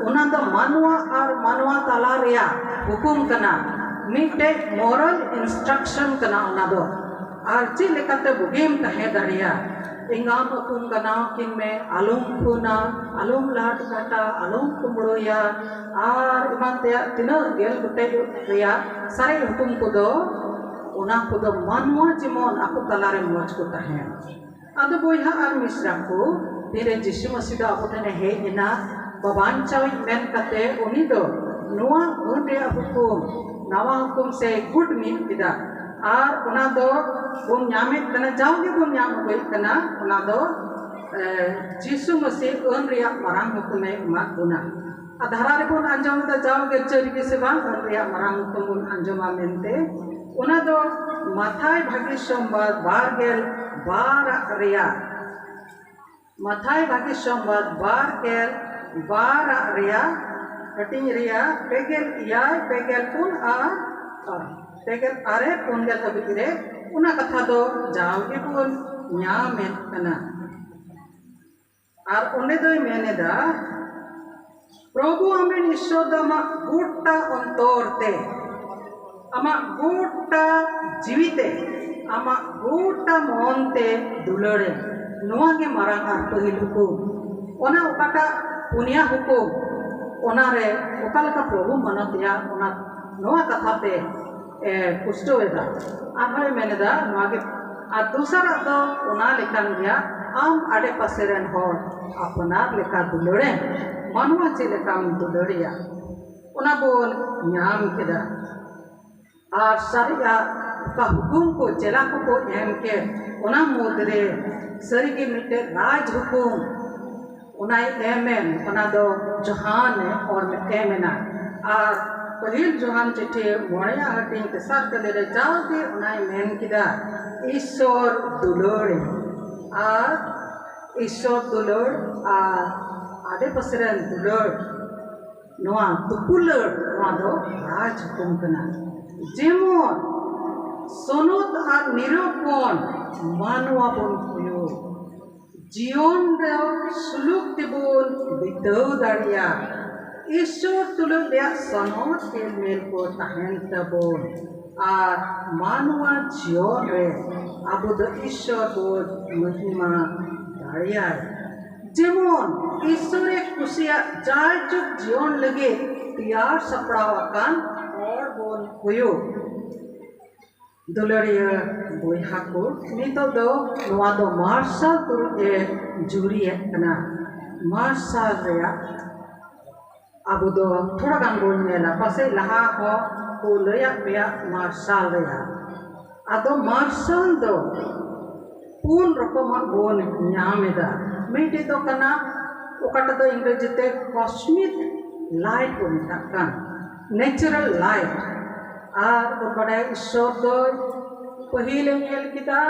ओना दो मानवा और मानवा ताला रेया हुकुम कना मिटे मोरल इंस्ट्रक्शन कना ओना दो और चे लेकाते बुगेम तहे दाड़िया इंगाम हुकुम कना किन में आलुम खुना आलुम लाट काटा आलुम कुमड़ोया और इमानते तिना गेल गुटे रेया सारे हुकुम को दो ओना को दो मानवा जेमन आको तालारे मौज को तहे आदो बोया और मिश्रा को तेरे जिसु मसीह आबो ठने हेजना बाबान चावी मेन कते उनी दो नोआ उनरे हुकुम नवा हुकुम से गुड मीन किदा और ओना दो बुन ᱧᱟᱢᱮ कना जावगे बुन ᱧᱟᱢ होई कना ओना दो जिसु मसीह उन रिया मरांग हुकुमे मा गुना आधारा रे बुन अंजम दा जावगे चरिगे से बांग उन रिया मरांग हुकुम बुन अंजमा मेनते ओना दो माथाय भागी सोमवार बारगेल बार रिया माथाय भागी सोमवार बारगेल बार रिया हटिंग रिया पेगेल याय पेगेल पुन आ पेगेल आरे पुनगेल हबिरे उना कथा दो जावगे बुन ᱧᱟᱢᱮᱫ कना और ओंडे दोय मेनेदा प्रभु आमेन ईश्वर द मा गोटा अंतरते आमा गोटा जीविते आमा गोटा मनते दुलड़े नोआ के मारांग आर पहिल हुकुम ओना ओकाटा पुनिया हुकुम ओना रे ओकालका प्रभु मनतिया ओना नोआ कथा पे पुष्टवेदा आमरे मेनेदा नोआ के आ दूसरा दो ओना लेखान गया आम आडे पासेरन होर अपनार लेखा दुलड़े मानवा चे लेखा दुलड़िया ओना बोल ᱧᱟᱢ केदा आर सारिया का हुकुम को चला को एम के ओना मुद्रे सरी के मिटे राज हुकुम ओना एमएन ओना दो जहान और एमना आर पहिल जहान चिठे मोड़िया हटिंग के साथ कले रे जाके ओना मेन किदा ईश्वर दुलड़ आर ईश्वर दुलड़ आर आडे पसरन दुलड़ नोआ तुपुलड़ नोआ दो राज हुकुम कना जेमोन सोनोत आर निरूपण मानवा बोन हुयो जीवन रे सुलुक तेबोन बिताव दाड़िया ईश्वर तुलुक रे सोनोत के मेल को तहन तबोन आर मानवा जीवन रे आबो द ईश्वर बोन महिमा दाड़िया जेमोन ईश्वरे कुसिया जाय चुक जीवन लगे तैयार सपड़ावाकान और बोन हुयो दुलड़िया बोहा को नितो दो नोआ दो मार्शल तुर ए जुरी कना मार्शल रेया अब दो थोड़ा गान बोल मेला पासे लहा हो को लया पेया मार्शल रेया आदो मार्शल दो पूर्ण रकम बोन ᱧᱟᱢᱮᱫᱟ ᱢᱤᱫᱴᱮᱡ ᱫᱚ ᱠᱟᱱᱟ ᱚᱠᱟᱴᱟᱜ ᱫᱚ ᱤᱝᱨᱮᱡᱤ ᱛᱮ कॉस्मिक लाइट को मेताग कान नेचुरल लाइट आर बड़े ईश्वर दो पहिले नेल किदा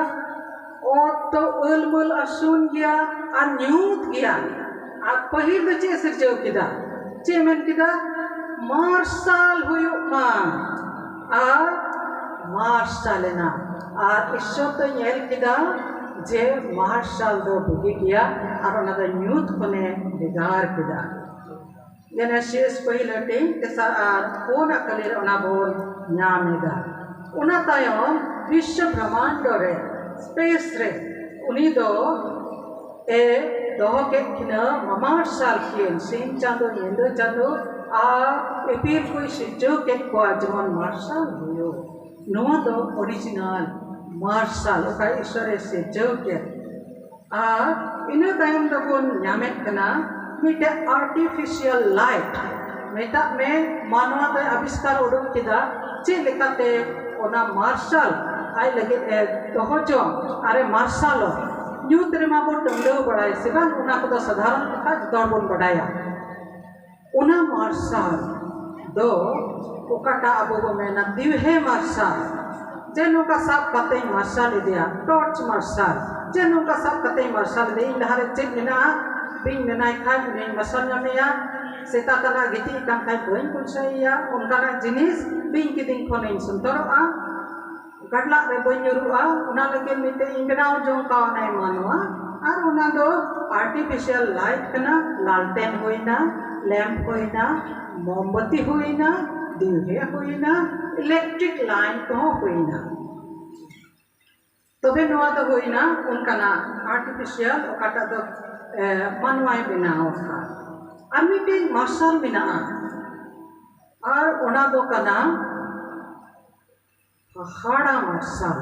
और तो अलमल असुन गया और न्यूत गया और पहिल दो चे सिरजव किदा चे मेन किदा मार्शल हुयो मा आर मार्शलना और ईश्वर तो नेल किदा जे मार्शल दो बुगी गया और ओना दो न्यूत कोने बेगार किदा Genesis पहिल टिंग तेसा आर कोना कलेर ओना बोल ᱧᱟᱢᱮᱫᱟ ओना तायम विश्व ब्रह्मांड रे स्पेस रे उनी दो ए दोह के किना मार्शल किन सिन चांदो येंदो चांदो आ एपीर कोई सिजो के को जमन मार्शल हुयो नोआ दो ओरिजिनल मार्शल ओका ईश्वरे सिजो के आ इना तायम दो बोन ᱧᱟᱢᱮᱫ कना मिटे आर्टिफिशियल लाइट मेटा में मानवा दो आविष्कार उडुक किदा चे लेकाते ओना मार्शल आई लगे दोहजो अरे मार्शल न्यूत रे मा बो टंगो बड़ाय सिबान ओना को साधारण लेखा जतोर बोन बड़ाया ओना मार्शल दो ओकाटा अबो बो मेना दिवहे मार्शल जे नोका साब कते मार्शल दिया टॉर्च मार्शल जे नोका साब कते मार्शल दे लहारे चे बिना बिंग मेनाय खाय बिंग मार्शल नामेया सेता तना गिटी कान खाय बोइन कुनसाइया उनकाना जिनिस बिंग किदिंग खोनेन सुनतरोआ गडला रे बोइरुआ उना लगे मिते इंगनाव जों कावनाय मानवा आर उना दो आर्टिफिशियल लाइट कना लालटेन होइना लैंप होइना मोमबत्ती होइना दिवे होइना इलेक्ट्रिक लाइन को होइना तबे नोआ दो होइना उनकाना आर्टिफिशियल ओकाटा दो मानवाय बनाव का अमिटे मार्शल बिना और ओना दो कना हाड़ा मार्शल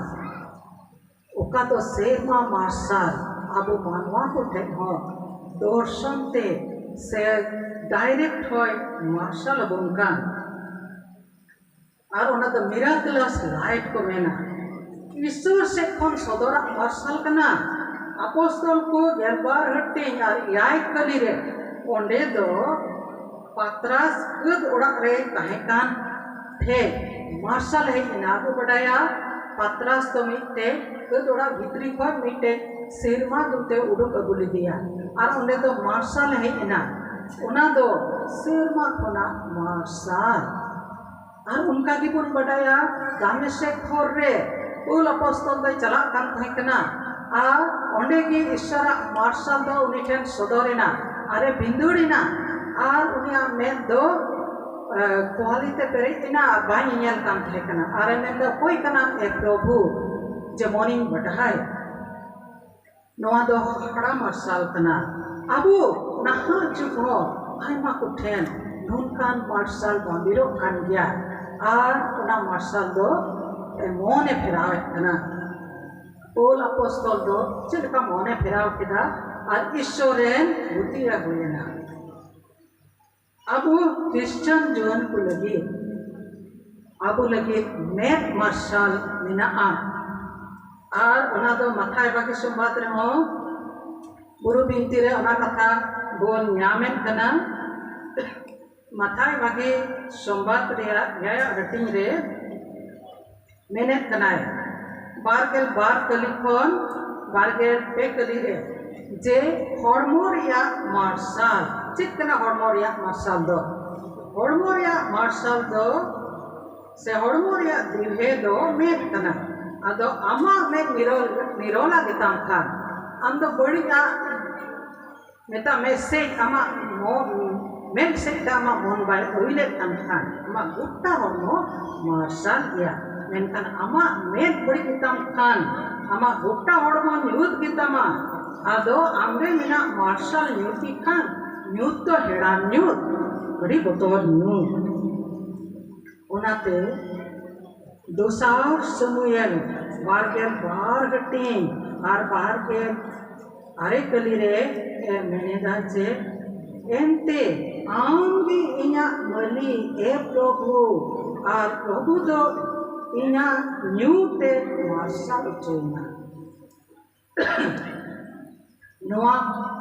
ओका तो सेमा मार्शल अब मानवा को ठेक हो दर्शन ते से डायरेक्ट होय मार्शल बुनका और ओना तो मिराकुलस लाइट को मेना ईश्वर से खन सदरा मार्शल कना अपोस्तल को गेलबार हटिंग और याय कली रे ओंडे दो पात्रास गद ओड़ा रे काहेकान थे मार्शल है इना को बडाया पात्रास तो मिटे गद ओड़ा भितरी को मिटे सिरमा दुते उडुक अगुली दिया और ओंडे दो मार्शल है इना ओना दो सिरमा कोना मार्शल और उनका की बुन बडाया दामेशेक खोर रे उल अपोस्तल दो चला कान थाकना आ ओंडे की ईश्वरा मार्शल दो उनी ठेन सदरेना अरे बिंदुड़ीना आर उनिया में दो क्वालिटी पेरेना बाई इंजन कान थाकना अरे में दो कोई कना ए प्रभु जे मॉर्निंग बटाई नोआ दो हड़ा मार्शल कना अबो नहा जुगो आयमा को ठेन नूनकान मार्शल बाबिरो कान गया आर ओना मार्शल दो मोने फेराव कना पोल अपोस्तल दो चिलका मोने फेराव केदा आर ईश्वरेन बुतिया होयना अबो क्रिश्चियन जोन को लगी अबो लगी मेट मार्शल मिनाआ आर ओना दो माथाय बाकी संबाद रे हो बुरु बिनती रे ओना कथा बोन न्यामेन कना माथाय बाकी संबाद रे या हटिंग रे मेनेत कनाय बारगेल बार कलिफोन बारगेल पे कली रे जे हॉर्मो रिया मार्शल चिकना हॉर्मो रिया मार्शल दो से हॉर्मो रिया दिवे दो मेट कना अदो अमा में निरोला गिताम खान अंदो बड़िया मेता मैसेज अमा मैसेज अमा मोन बाय ओइले तम खान अमा गुट्टा हॉर्मो मार्शल या मेनखान अमा मेट बड़ी गिताम खान अमा गुट्टा हॉर्मो न्यूट गितामा आदो आमरे मिना मार्शल न्यूटी खान न्यूट तो हेड़ा न्यूट बड़ी बतौर न्यूट उनाते दोसार समुएल बारगेल बार गटिंग आर बारगेल आरे कली रे मेनेदा जे एंते आंगी इना मली ए प्रभु आर प्रभु दो इना न्यूटे मार्शल चोइना नोआ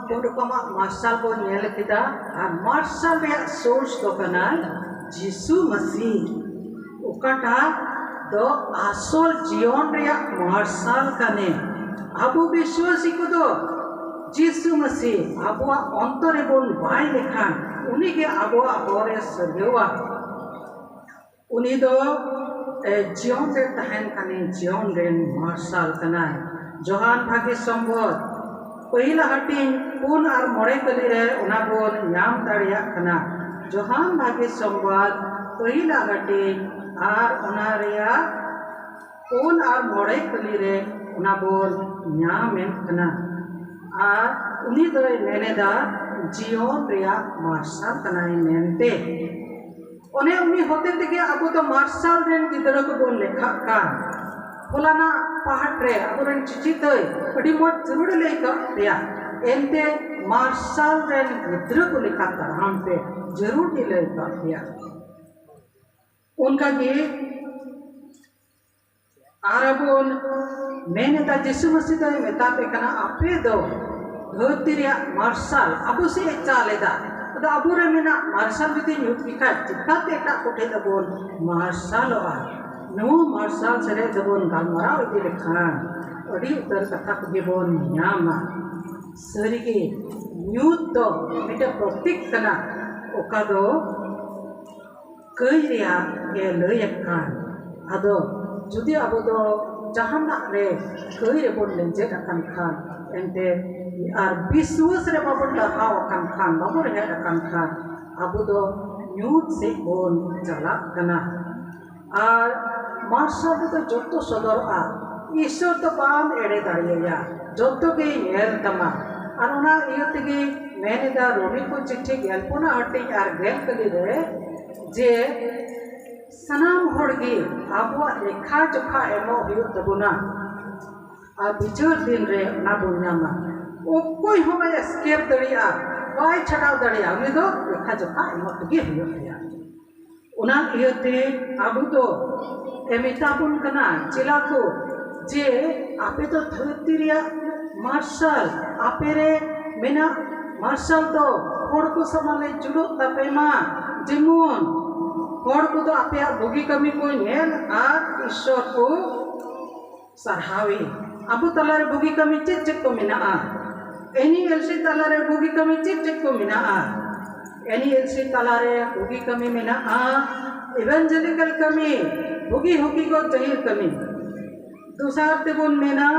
कोडकमा मार्शल को नेल किदा आर मार्शल रे सोर्स तो कना यीशु मसीह उकाटा दो आसल जीवन रे मार्शल कने अबु विश्वासी को दो यीशु मसीह अबुआ अंतरे बोल बाय लेखान उनी के अबुआ बोरे सगेवा उनी दो जीवन रे तहन कने जीवन रे मार्शल कना जोहान भागे संबोध पहिला हटिंग पुन आर मोड़े कली रे उना बोल नाम दाड़िया कना जोहान भागे संबोध पहिला हटिंग आर उना रिया पुन आर मोड़े कली रे उना बोल नामेन कना आर उनी दो मेनेदा जीवन रिया मार्शल कना मेनते ओने उनी होते तके अबो तो मार्शल रेन गिदरा को बोल लेखा का फलाना पहाड़ रे अबुरन चिचितय अडी मोट जरूर लेका या एंते मार्शल रेन गिदरा को लेखा हम पे जरूर दी लेका या उनका ये आरबोन मैंने ता यीशु मसीह तो मेता पे कना आपे दो धरती रे मार्शल अबु से चालेदा तो अबु रे मेना मार्शल बिति न्यूट किका चिकाते का कोठे दबोन मार्शल आ नो मार्शल सरे दबोन गालमरा इति लेखान अडी उतर कथा के बोन न्यामा सरीगे न्यूट तो मिटे प्रतीक कना ओका दो कई रिया के लयकान आदो जुदी अबो दो जहाना रे कई रे बोन लेंजे अकन खान एंते आर विश्वास रे बाबन लहाव अकन खान बाबो रे अकन खान अबो दो न्यूट से बोन चला कना आर मार्शल तो जत्तो सदर आ ईश्वर तो बाम एड़े दाड़िया जत्तो के नेल तमा आर ओना इयतेगे मेनेदा रोमी को चिट्ठी गेलपुना हट्टी आर गेल कली रे जे सनाम होड़गी आबुआ लेखा जोखा एमो हुयो तबुना आ बिचार दिन रे ना बुनामा ओ कोई हमें एस्केप दड़िया बाय छटाव दड़िया उनी दो लेखा जोखा एमो तगे हुयो या उना इयते आबु तो एमिताबुन कना चिला को जे आपे तो धरती रिया मार्शल आपे रे मेना मार्शल तो होड़ को समाले जुड़ो तपेमा जेमन होड़ को तो आपे बुगी कमी को नेल आर ईश्वर को सरहावी अबु तलारे बुगी कमी चित को मिना एनी एलसी तलारे बुगी कमी चित को मिना एनी एलसी तलारे बुगी कमी मिना इवेंजेलिकल कमी बुगी हुकी को जहीर कमी दूसरा तेबुन मिना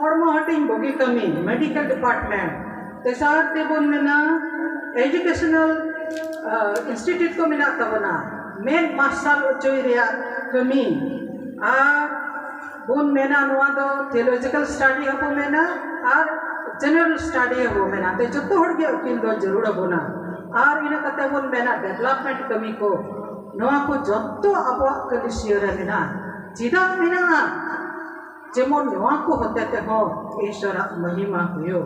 हॉर्मो हटिंग बुगी कमी मेडिकल डिपार्टमेंट तेसार तेबुन मिना एजुकेशनल इंस्टीट्यूट को मिना तबना मेन मार्शल उचोई रिया कमी आ बुन मेना नोआ दो थियोलॉजिकल स्टडी हो मेना और जनरल स्टडी हो मेना ते जतो हड़ के उकिल दो जरूर बोना और इना कते बुन मेना डेवलपमेंट कमी को नोआ को जतो अब कलिसिया रे मेना चिदा मेना जेमन नोआ को होते ते हो ईश्वर महिमा हुयो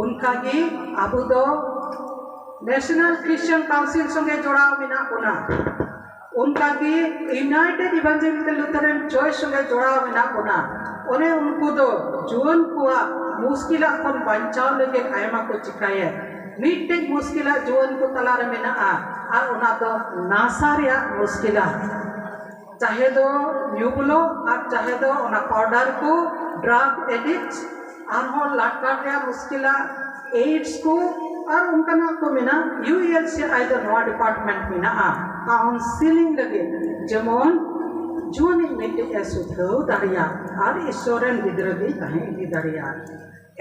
उनका की अब दो नेशनल क्रिश्चियन काउंसिल संगे जोड़ाव मेना बोना उनका की यूनाइटेड इवेंजेलिकल लुथेरन चर्च संगे जोड़ाव मेना बोना उन्हें उनको दो जुआन को मुश्किल खन बचाव लगे आयमा को चिकाये मीटिंग मुश्किल जुआन को तलार मेना और उना दो नासारिया मुश्किल चाहे दो न्यूबुलो और चाहे दो उना पाउडर को ड्रग एडिक्ट्स और लाटकाटिया मुश्किल एड्स को और उनका ना को मेना UELCI दो नवा डिपार्टमेंट मेना काउंसिलिंग लगे जेमन जुआन मीटिंग सुधो दारिया और ईश्वरन गिद्रगी कहीं इदी दारिया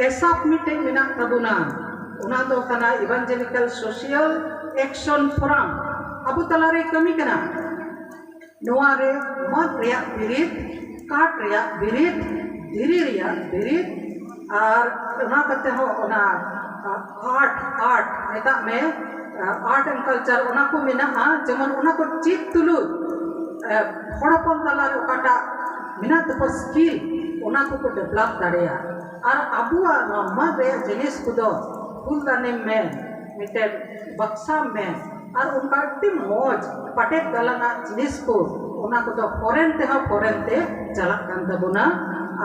ऐसा मीटिंग मेना तबुना उना दो कना इवेंजेलिकल सोशल एक्शन फोरम अब तलारे कमी कना नोआरे मत रिया बिरित काट रिया बिरित धीरे रिया बिरित और उना कहते हो उना आर्ट नेता में आर्ट एंड कल्चर उना को मेना जेमन उना को चित तुलु हड़पन तलार ओकाटा मेना तो स्किल उना को डेवलप दाड़िया और अबुआ नॉर्मल रे जिनिस को दो फुलदानी में मिटे बक्सा में और उनका टी मौज पटेट गलना जिनिस को उना को दो फॉरेन ते चला कान तबुना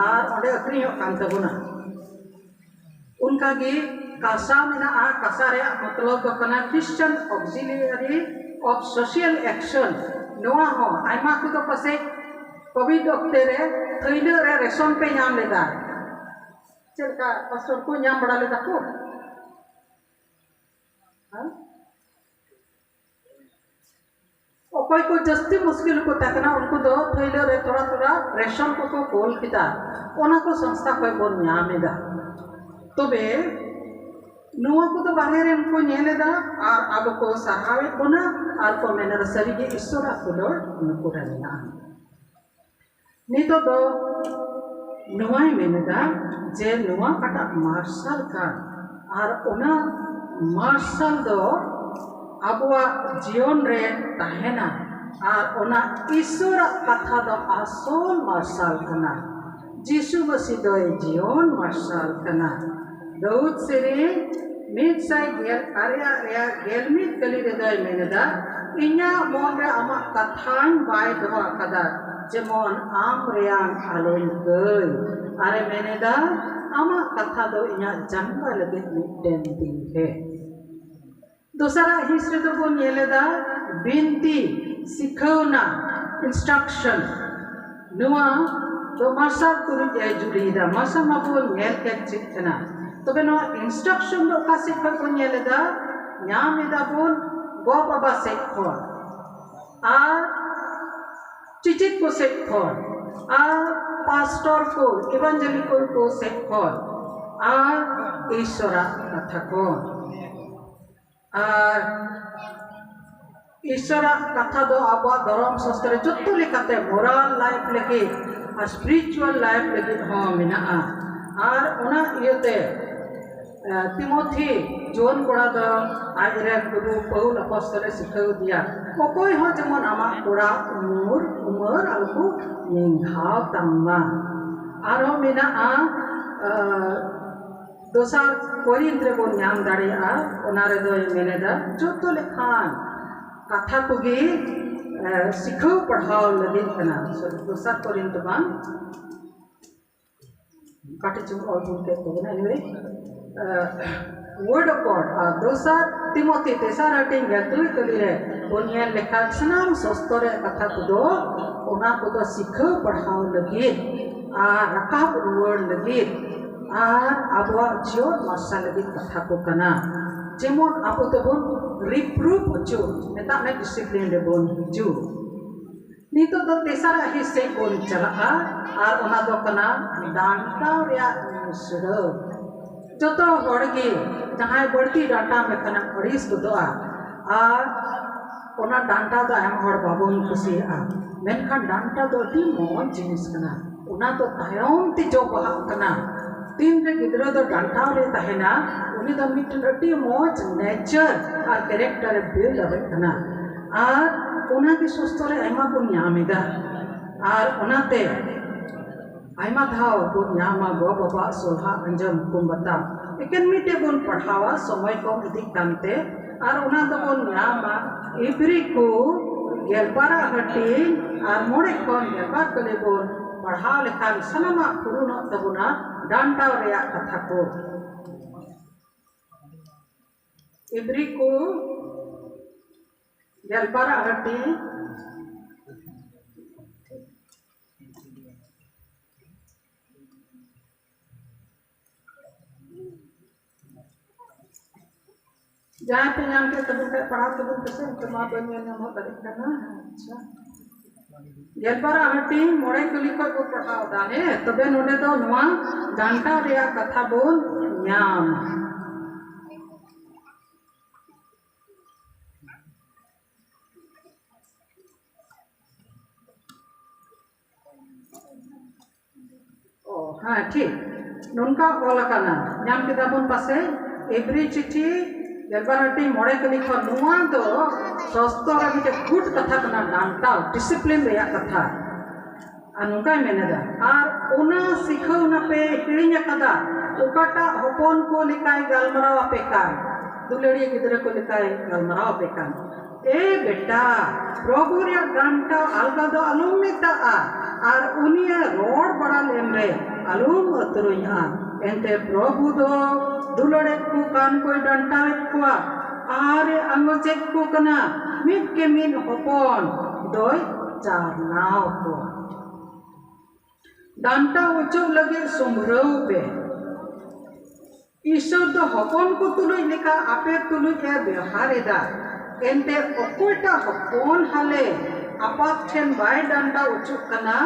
और ओंडे अक्री हो कान तबुना उनका की कासा मेना कासा रे मतलब तो कना Christian auxiliary of social action नोआ हो आइमा को तो पसे कोविड ऑक्टे रे थैले रे रेशन पे नाम लेदा चलका पास्टर को नाम बड़ा लेदा को हां ओकोई को जस्ती मुश्किल को तकना उनको दो थैले रे थोड़ा रेशन को कोल किता ओना को संस्था कोई बोन नाम लेदा तबे नोआ को तो बाहर इनको नेलेदा और अब को सहावे बोना और को मेना सरी के ईश्वर को उनको रहना नीतो दो नोआई मेनेदा जे नोआ काटा मार्शल का और उना मार्शल दो अबुआ जीवन रे तहेना और उना ईश्वर कथा दो आसल मार्शल कना जीसु मसीह दो जीवन मार्शल कना दाऊद सेरे मिट साइ गेल आरिया रे गेल मिट कली रे दय मेनेदा इन्या मोन रे आमा कथान बाय दो कदा जेमन आम रेयान आलोन गई अरे मेनेदा आमा कथा दो इन्या जानबा लगे मिटेन दिन है दूसरा हिस्ट्री तो को नेलेदा बिनती सिखौना इंस्ट्रक्शन नुआ तो मार्शल कुरु ए जुड़ीदा मार्शल माबो नेल के चिकना तबे नो इंस्ट्रक्शन दो का सिख को नेलेदा न्याम इदाबुन गो बाबा से खोन आ चिचित को से खोन आ पास्टर को इवेंजेलिकल को से खोन आ ईश्वरा कथा खोन आ ईश्वरा कथा दो आबा धर्म शास्त्र जत्तो लेकाते मोरल लाइफ लेके आ स्पिरिचुअल लाइफ लेके हो मेना और उना इयते तिमोथी जोन कोड़ा दो आजरे गुरु पौल अपostol सिखाउ दिया कोई हो जेमन आमा कोड़ा उमर आलको निंघाव तम्मा आरो मेना दोसार कोरिंद्र को नाम दाड़िया ओनारे दो मेनेदा जतो लेखान कथा कोगे सिखाउ पढ़ाव लगे कना दोसार कोरिंद्र बान काटे चुम और बोलते तो ना एनीवे वर्ड ऑफ गॉड दोसार तिमोथी तेसार हटिंग गतुई कलिरे ओनिया लेखा सनाम सस्तरे कथा को दो ओना को दो सिखाउ पढ़ाव लगे आ रकाब वर्ड लगे और आबवा जीवन मार्शल लगे कथा को कना जेमन आबो तबन रिप्रूव होचो नेता में डिसिप्लिन रे बोन जु नीतो दो तेसार हिस्से बोन चला और ओना दो कना डांटा रिया सुरो जतो हड़गे जहां बढ़ती डांटा में कना अड़ीस को दोआ और ओना डांटा दो हम हड़ बाबोन खुशी मेनखान डांटा दो ती मोन जिनिस कना उना तो तायम ते जो बहा कना तीन रे गिदरा दो डांटाव रे तहेना उनी दो मिटन अति मोज नेचर और कैरेक्टर बिल्ड अबे कना और उना की सुस्तरे आयमा को न्यामिदा और उनाते आयमा धाव को न्यामा गो बाबा सोहा अंजम कुंबता एकेन मिटे बोन पढ़ावा समय को इदी कांते और उना दो बोन न्यामा इब्री को गेलपारा हटी और मोड़े कोन गेलपार कले बोन पढ़ाव लेखान सनामा पुरुनो तबुना डांटाव रेया कथा को इब्री को गेलपारा हटी जहाँ पे नाम के तब का पढ़ा तब कैसे तमा बनिया नाम हो तरीका ना अच्छा गेलपारा हटी मोड़े कली को पढ़ा दाने तबे नोडे तो नुआ डांटा रेया कथा बोल न्याम ओ हाँ ठीक नोनका बोला करना न्याम किताब उन पासे एवरी चिट्ठी गेलबारटी मोड़े कली को नुआ तो सस्तर मिटे गुड कथा कना डांटा डिसिप्लिन रेया कथा अनुका मेनेदा और उना सिखौना पे हिड़िया कदा उकाटा हपन को लिकाय गलमराव पे का दुलेड़ी गिदरे को लिकाय गलमराव पे का ए बेटा प्रभु रे डांटा अलगा दो अलुम मिता और उनिया रोड बड़ा लेमरे अलुम अतरुया एंते प्रभु दो दुलड़े को कान को डांटावे को आरे अंगोचेक को कना मिट के मिन हपन दोय चारनाव को डांटा उचो लगे सुमरव पे ईश्वर तो हपन को तुलुई लेका आपे तुलुई के व्यवहार दा एंते अकोटा हपन हाले आपात ठेन बाय डांटा उचो कना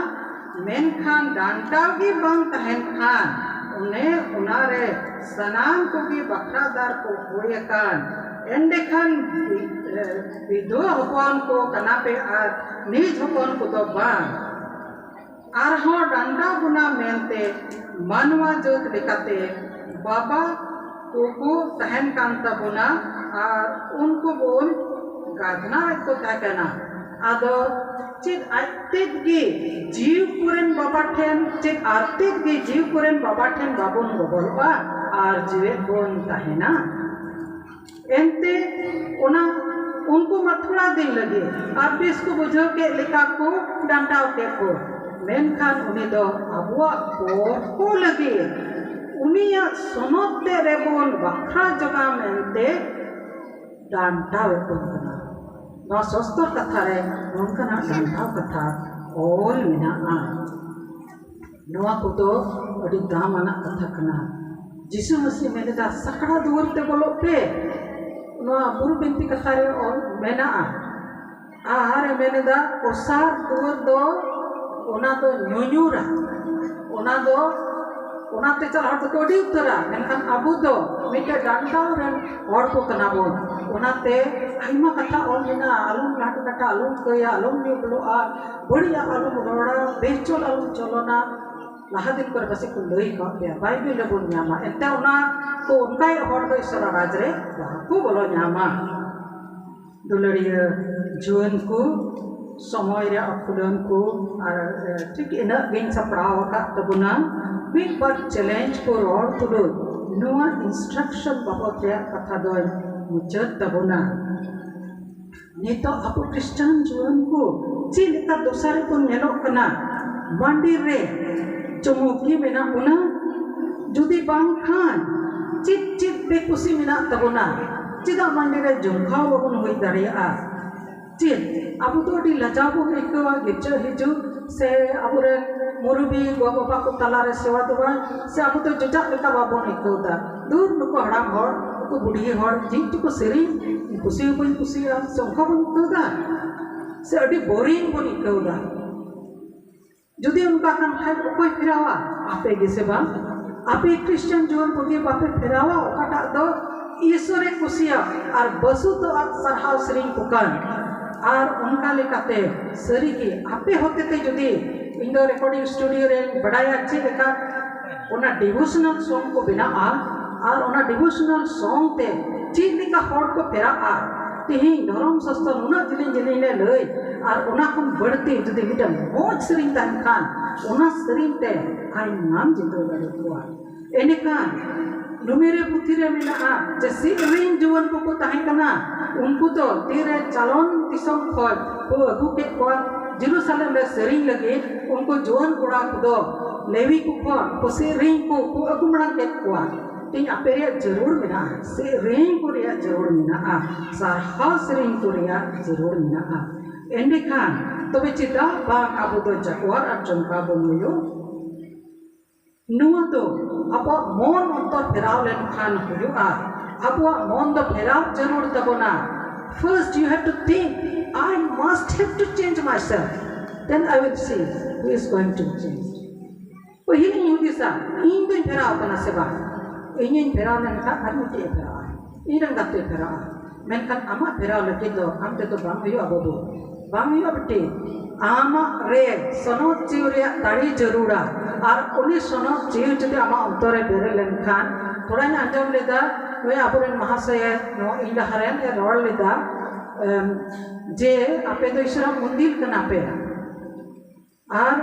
मेनखान डांटा भी बांग तहन खान उन्हें उनारे सनाम को भी बखरादार को होए कान एंडे खान विधो हपन को कना पे आर निज हपन को तो बांग आर हो डांटा बुना मेनते मानवा जोत लेकाते बाबा को तहन कान तबुना और उनको बोल गाधना को ताकना आदो चित आर्थिक गी जीव पुरेन बाबा ठेन चित आर्थिक गी जीव पुरेन बाबा ठेन बाबुन गोबलवा और जीवे बोन तहना एंते उना उनको मथुरा दिन लगे आप इसको बुझो के लिखा को डांटाव के को मेनखान उन्हें दो अबुआ को लगे उनिया सोनोते रेबोन बखरा जगह मेनते डांटाव को कना ना सस्तर कथा रे उनका ना डांटाव कथा और मिना नवा को तो अड़ी दामना कथा कना जिसु मसीह मेने दा सकड़ा दूर ते बोलो पे नवा बुरु बिनती कथा रे और मेना आहार मेने दा ओसार दूर दो ओना तो न्यूरा ओना दो ओना ते चल हट को डी उतरा मेनखान अबु दो मिटे डांटाव रे और को कना बोल ओना ते आइमा कथा और मेना आलुम लाट कथा आलुम कया आलुम नी बोलो आ बढ़िया आलुम रोड़ा बेचोल आलुम चलोना लहा दिन कर बसे को लई का पे बाइबल ले बोल न्यामा एते ओना को उनकाई हर दो ईश्वर राज रे को बोलो न्यामा दुलड़िया जुन को समय रे अकुलन को और ठीक इन गिन सपड़ाव का तबुना बिग बार चैलेंज को रोड तुलो नोआ इंस्ट्रक्शन बाबत रे कथा दो मुचत तबुना नितो अपु क्रिश्चियन जुन को चिलिका दोसर को नेलो कना मंदिर रे चमुकी मेना उना जुदी बांग खान चित चित बेकुसी मेना तबुना चिदा मंदिर रे जुंखाव बबुन होई दारिया चित अब तो डी लजाबो एकवा गिरजा हिजु से अबुरे मुरुबी गो बाबा को तला रे सेवा दोबा से अब तो जटा लेका बाबन एकौदा दूर नुको हड़ाम हड़ को बुढ़ी हड़ जित को सेरी कुसी बन कुसिया से ओखा बन एकौदा से अडी बोरिंग बन एकौदा जुदी उनका काम है कोई फिरावा आपे गिसे बा आपे क्रिश्चियन जोन को दिए बापे फिरावा ओकाटा दो ईश्वरे कुसिया और बसु तो आप सरहाव श्री कुकान और उनका लेकाते सरी की आपे होते थे जुदी इन दो रिकॉर्डिंग स्टूडियो रे बड़ाया चे लेका ओना डिवोशनल सॉन्ग को बिना और ओना डिवोशनल सॉन्ग ते चे लेका हर को फेरा तिही धर्म शास्त्र उना जिलिन जिलिन ले लई और ओना को बढ़ती जदि मिटा मोज सरिन तान खान ओना सरिन ते आई नाम जिंदो गरे कोआ एने कान नुमेरे पुथिरे मेना जे सिरिन जुवन को ताहे कना उनको तो तेरे चालन दिसम खोज को अगु के को जेरूसलम रे सरिन लगे उनको जुवन कोड़ा को लेवी को सिरिन को अगु मडा के कोआ तीन अपेरिया जरूर मिना से रेंग को रिया जरूर मिना साहा सेरिंग को रिया जरूर मिना एंडे खान तबे चिता बा आबो दो जकवार और जंका बनुयो नुआ तो अब मन अंतर फेराव लेन खान हुआ अब मन दो फेराव जरूर तबना first you have to think I must have to change myself then I will see who is going to change पहिली युदी सा इन दो फेराव कना सेबा ingin feral dan tak ada mesti feral. Ini dah kata feral. Menkan ama feral lagi tu, am tu bang ayu abu tu. Bang ayu abdi. Ama re sonot ciuria tadi jerura. Ar uni sonot ciu jadi ama antore beri lenkan. Thoda ni anjam leda, we apuran mahasaya no indah harian ya roll leda. Je apa tu isram mundil kenape. Ar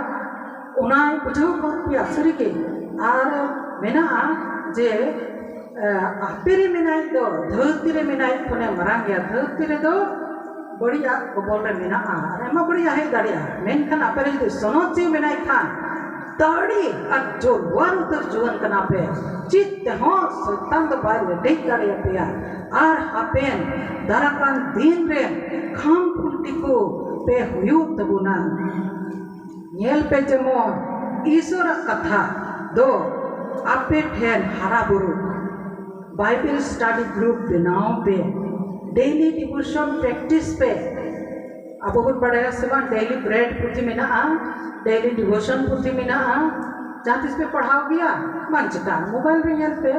unai pujuh kau pia seriki. Ar mena जे अपेरे मिनाई दो धरती रे मिनाई कोने मरांगिया धरती रे दो बढ़िया गोबल रे मिना एमा बढ़िया है दाड़िया मेनखान अपेरे जो सोनोची मिनाई खान दाड़ी और जो वर उतर जुवन कना पे चित्त हो सत्तान तो बाय देख दाड़िया पिया आर हापेन दराकान दिन रे खाम फुलटी को पे हुयु तबुना नेल पे जमो ईश्वर कथा दो आपे ठेन हरा बुरु बाइबल स्टडी ग्रुप बनाओ पे डेली डिवोशन प्रैक्टिस पे अब बहुत बड़ा सेवा डेली ब्रेड पुथी में ना डेली डिवोशन पुथी में ना जहाँ तिस पे पढ़ाओ गया मंचता मोबाइल में यार पे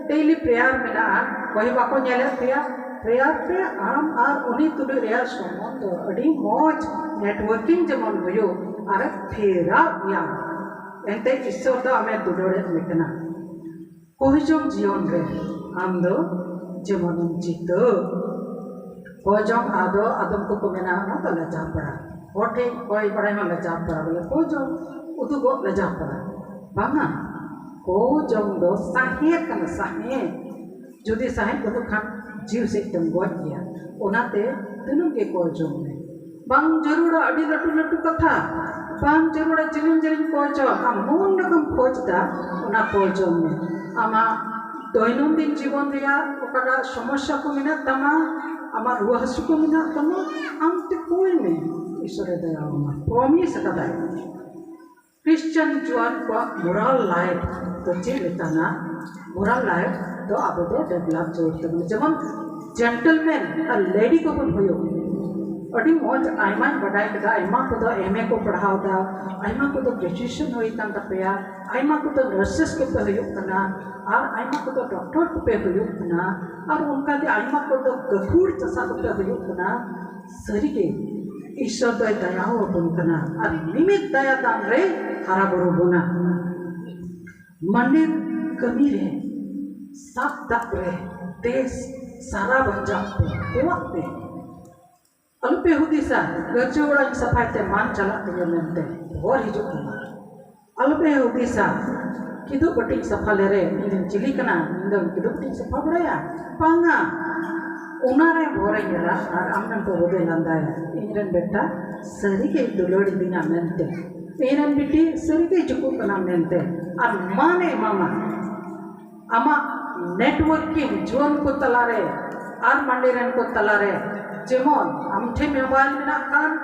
डेली प्रेयर में ना वही बाको न्याले प्रेयर पे आम आर उन्हीं तुले रिया सोमन तो अड़ी मौज नेटवर्किंग जमन हुयो अरे फेरा या एंते ईश्वर तो हमें दुडोरे मिकना कोई जो जीवन रे हम दो जीवन जीतो कोई जो आदो आदम को मेना ना तो लजा पड़ा होटे कोई बड़े में लजा पड़ा बोले कोई जो उतु को लजा पड़ा बांगा कोई जो दो साहिर कन साहिर जुदी साहिर को तो खान जीव से एकदम गोट किया उनाते तीनों के कोई जो में बांग जरूर अड़ी लटू लटू कथा बांग जरूर जिलिन जिलिन कोचो आम मोन रकम खोजता उना कोचो में आमा दैनंदिन जीवन रिया ओकरा समस्या को मिना तमा आमा रुआ हसु को मिना तमा आम ते कोई में ईश्वर दया आमा प्रॉमिस कदा क्रिश्चियन जुआन को मोरल लाइफ तो चे लेताना मोरल लाइफ तो अब तो डेवलप जोड़ते जमन जेंटलमैन अ लेडी को बन होयो अड़ी मौज आयमा बड़ाई कदा आयमा को तो एमए को पढ़ाओ दा आयमा को तो ग्रेजुएशन होई कान तपेया आयमा को तो नर्सेस को पे हुयो कना और आयमा को तो डॉक्टर को पे हुयो कना और उनका दे आयमा को तो गखुड़ चसा को पे हुयो कना सरी के ईश्वर दय दया हो बन कना और निमित दया दान रे हरा बरो बना मंदिर कमी रे सब तक रे देश सारा बंजा पे पे अलपे हुदिसा गच्चे उड़ा सफाई ते मान चला ते मेंते और हिजो कना अलपे हुदिसा किदो बटिंग सफा ले रे इन चिली कना इन किदो बटिंग सफा बड़ाया पांगा उनारे बोरे गेला और आमन तो बोदे लंदाया इनरन बेटा सरी के दुलोड़ी दिना मेंते इनरन बिटी सरी के जुकु कना मेंते और माने मामा आमा नेटवर्किंग जोन को तलारे और मंडेरन को तलारे जेमन आमठे मोबाइल में खान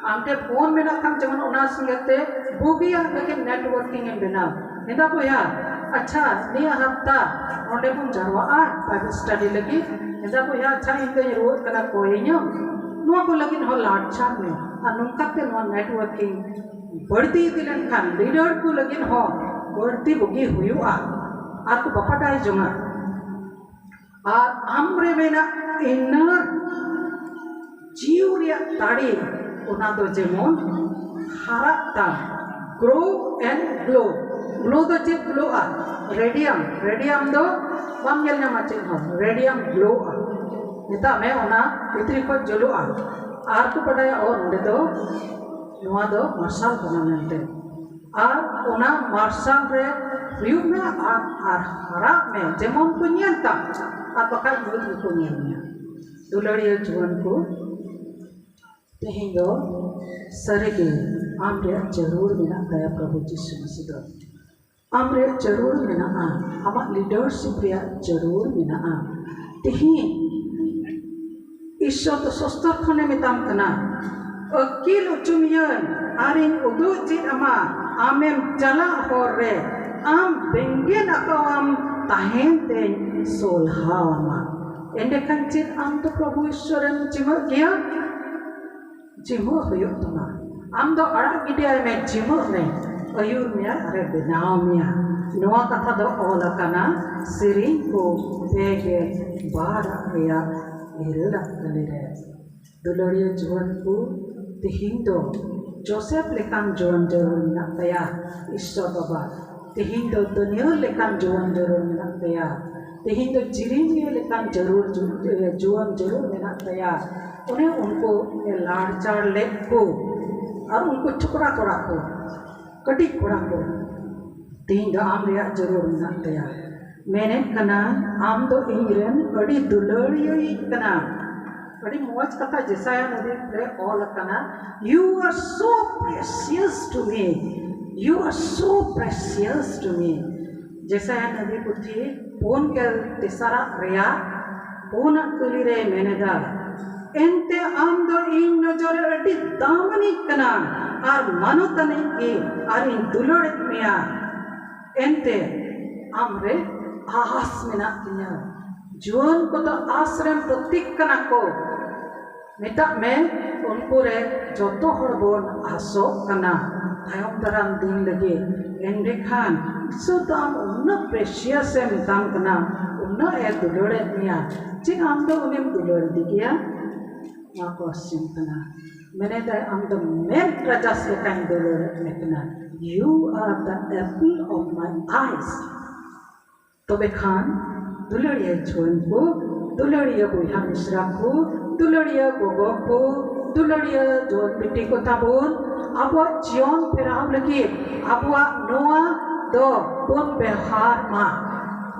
आमठे फोन में खान जेमन उना संगते बुगिया लेकिन नेटवर्किंग में बिना निदा को यार अच्छा निया हफ्ता ओंडे बुन जारवा बाइबल स्टडी लगी निदा को यार अच्छा इनके रोज कना कोयño नो को लगिन हो लाडछा में आ नुनकाते नो नेटवर्किंग बढ़ती दिलन खान लीडर को लगिन हो बढ़ती बुगी हुयुआ आको बपाटाई जमा और आमरे में ना इनर जीव रिया ताड़ी उना दो जेमन हारा ता grow and glow. Glow do chit glow radium do bam yel nyama chit ho radium glow nita me ona itri ko julu ar ko padaya or onde do noa do marshal kana mente ar ona marshal re view me ar hara me jemon ko nyelta ar bakal mud ko nyelnya dulariya juan ko tehindo sarige amre jarur mena daya prabhu jisu masih do amre jarur mena ama leadership ria jarur mena tehi Ishor to sostor khone mitam kana akil ucumian arin udu jit ama amem jala hore am bengen akawam tahen ten solhawama ende kan jit am to prabhu ishoran jima kia jima huyuk tuma am do arak gidya me jima me ayur mea are benaw mea noa katha do ola kana siring ko bege bara ria Irela kalire duloriya juan ku tehindo Joseph lekan juan jarur minak taya Ishwar Baba tehindo dunia lekan juan jarur minak taya tehindo Jeremiah lekan juan jarur minak taya उन्हें उनको लाड़चाड़ ले को और उनको टुकड़ा टुकड़ा को कटी टुकड़ा को तेहिndo आम रिया जरूर मिnak taya मैंने कना आम दो इंग्रन बड़ी दुलड़ियों कना बड़ी मौज कथा जैसाया नदी पे ऑल कना you are so precious to me you are so precious to me जैसाया नदी पुथी पोन के तिसरा रिया पोन कली रे मैंने दा एंते आम दो इन नजर अटी दामनी कना आर मनो तने के आर इन दुलड़ मिया एंते आम रे आस मेना तिया जुआन को तो आश्रम प्रतीक कना को मिता में उनको रे जोतो हड़बोन आसो कना तायम दराम दिन लगे एंडे खान सो ताम उन्ना प्रेशियस है मिताम कना उन्ना ए दुलोड़े मिया चिंग आम तो उन्हें दुलोड़ दिया माको सिम कना मैंने दा आम तो मैं प्रजास लेकान दुलोड़े में कना you are the apple of my eyes तबे खान दुलड़िया जुआन को दुलड़िया बुढ़ा मिश्रा को दुलड़िया गोगो को दुलड़िया जोन बिटी को ताबून अबुआ जीवन पेराम लगी अबुआ नोआ दो पुन बेहार मा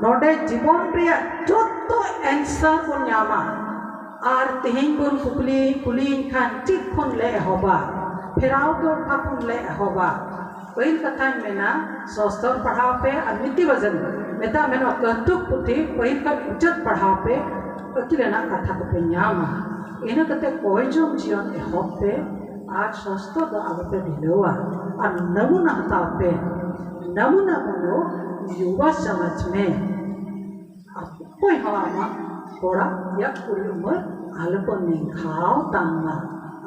नोडे जीवन रिया जोतो आंसर को न्यामा आर तेहिं कुन कुली खान चिक खुन ले होबा पेराव तो खापुन ले होबा वही कथा में ना सोस्तर पढ़ाओ पे अमिति वजन मेता मेनो कहतुक पुथी वही का उच्चत पढ़ाओ पे अकिले ना कथा को पे न्यामा इन्हें कते कोई जो जीवन होप पे आज सोस्तर दो आगे पे ढिलवा और नमूना हताओ पे नमूना बनो युवा समाज में अब कोई हवा मा थोड़ा या पूरी उम्र आलपन में खाओ तांगा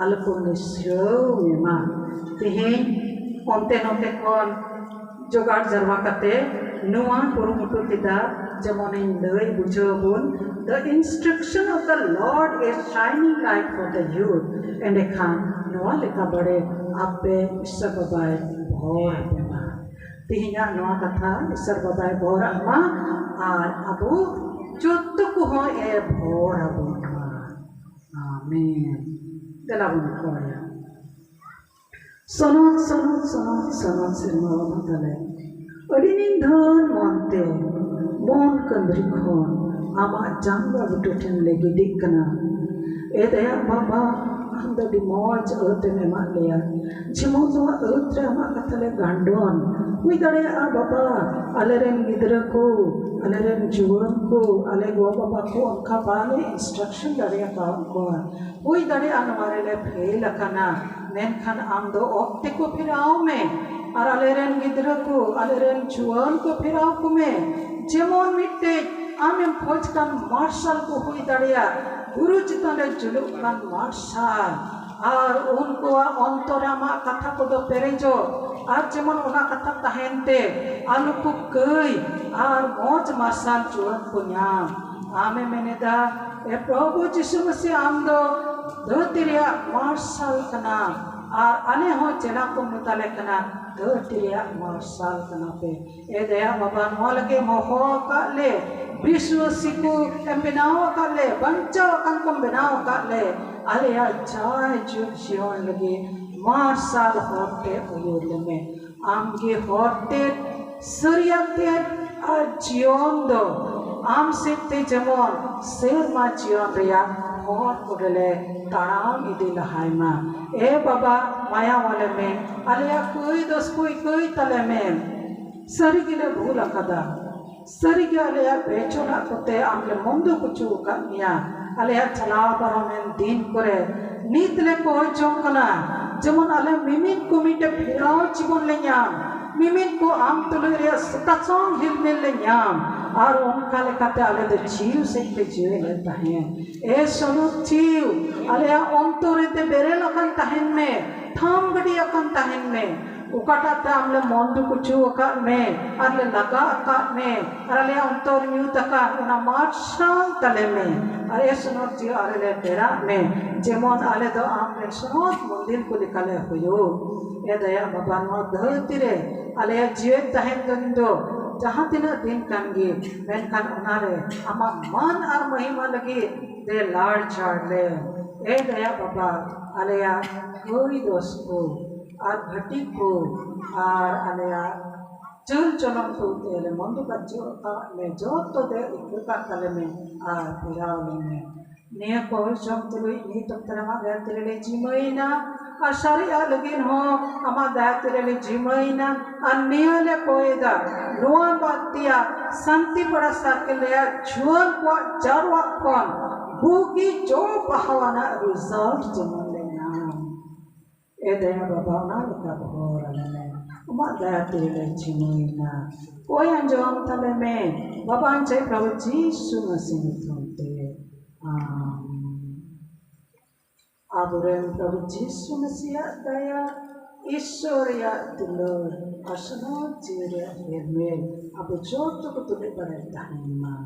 आलपन में श्रोव में मां तेहें onte note kon jogar jarwa kate nuwa kurumutu kita jemonin lei bujobun the instruction of the Lord is shining light for the youth and ekhan nuwa leka bade ape Ishwar Babai bhor apema tihinya nuwa katha Ishwar Babai bhor ama ar abu jotto ko ho e bhor abunma amen delabun koya Sonot sirma tale. Adinin dhan monte mon kandri khon ama janga bututin legi dikkana. Edaya baba anda di moj earth me ma leya. Jimozo earth re ama katale gandon. Hui dare a baba aleren gidra ko aleren juwan ko ale go baba ko anka bale instruction dare ka ko. Hui dare anware le fail kana. मेंखान आम दो ऑप्टे को फिराओ में और अलेरन गिद्र को अलेरन जुआन को फिराओ को में जेमोन मिट्टे आमें खोज कर मार्शल को हुई दरिया गुरु चितने जुलुक कर मार्शल और उनको अंतरामा कथा को दो पेरेजो और जेमोन उना कथा तहेंते आलू को कई और मौज मार्शल जुआन को न्याम आमें मैंने दा ए प्रभु यीशु मसीह आम दो धरती रे मार्शल कना और अने हो चेला को मुताले कना धरती मार्शल कनापे ए दया बाबा नवा लगे मोहो का ले विश्व सिकु एम बनाओ का ले बंचा कन कम बनाओ का ले अले या जाय जुग जीवन लगे मार्शल होते उयुले में आमगे होते सूर्यते जीवन दो आम सिते जमोन सेर मा जीवन रिया बहुत उड़ले ताराम इदी लहाइमा ए बाबा माया वाले में अलिया कोई दोस्त कोई तले में सरी गिले भूल अकदा सरी गे अलिया बेचोना कोते आमले मुंदु कुचु कानिया अलिया चला परमेन दिन करे नीतले को जोंकना जेमन अले मिमिन कुमिटे फिराव जीवन लेnya मिमिन को आम तुले रे सतासों हिलमिल लेnya और उनका लेकाते आले दे जीव से ते जीव लेता है ए सनु जीव आले अंतरे ते बेरे लखन तहन में थाम गड़ी अकन तहन में उकाटा ते आमले मोंदु कुचु अका में आले लगा अका में आले अंतर न्यू तका उना मार्शल तले में अरे सनु जीव आले बेरा में जेमन आले दो आमले सनु मंदिर को निकाले हुयो ए दया बाबा नो धरती रे आले जीव तहन गंदो जहाँ तीना दिन कानगी मेनखान उनारे आमा मान और महिमा लगी दे लाड़ झाड़ ले ए दया बाबा आलेया कोई दोस्त को और घटी को और आलेया चल चलन को तेरे मंदु बच्चों का में जो तो दे उनका तले में आ पिरावले में निया को जब तुलुई नी तो तरह गया तेरे ले जीमईना आशारी अलगिन हो अमा दया तेरे ले जीमईना अन्यले कोईदा नुआ बातिया संति पड़ा सार्केलिया जुअल को जारवा कौन भूखी जो बहावाना रिजल्ट जमन लेना ए दया बाबा ना लगा भोर अलने अमा दया तेरे ले जीमईना कोई अंजाम तले में बाबा अंचे प्रभु यीशु मसीह में थमते आबुरेन प्रभु यीशु मसीह दया ईश्वरिया दुलर असनो जीरे हेरमेल अब जो तो तुले बरे धन्यवाद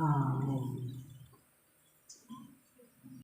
आमीन।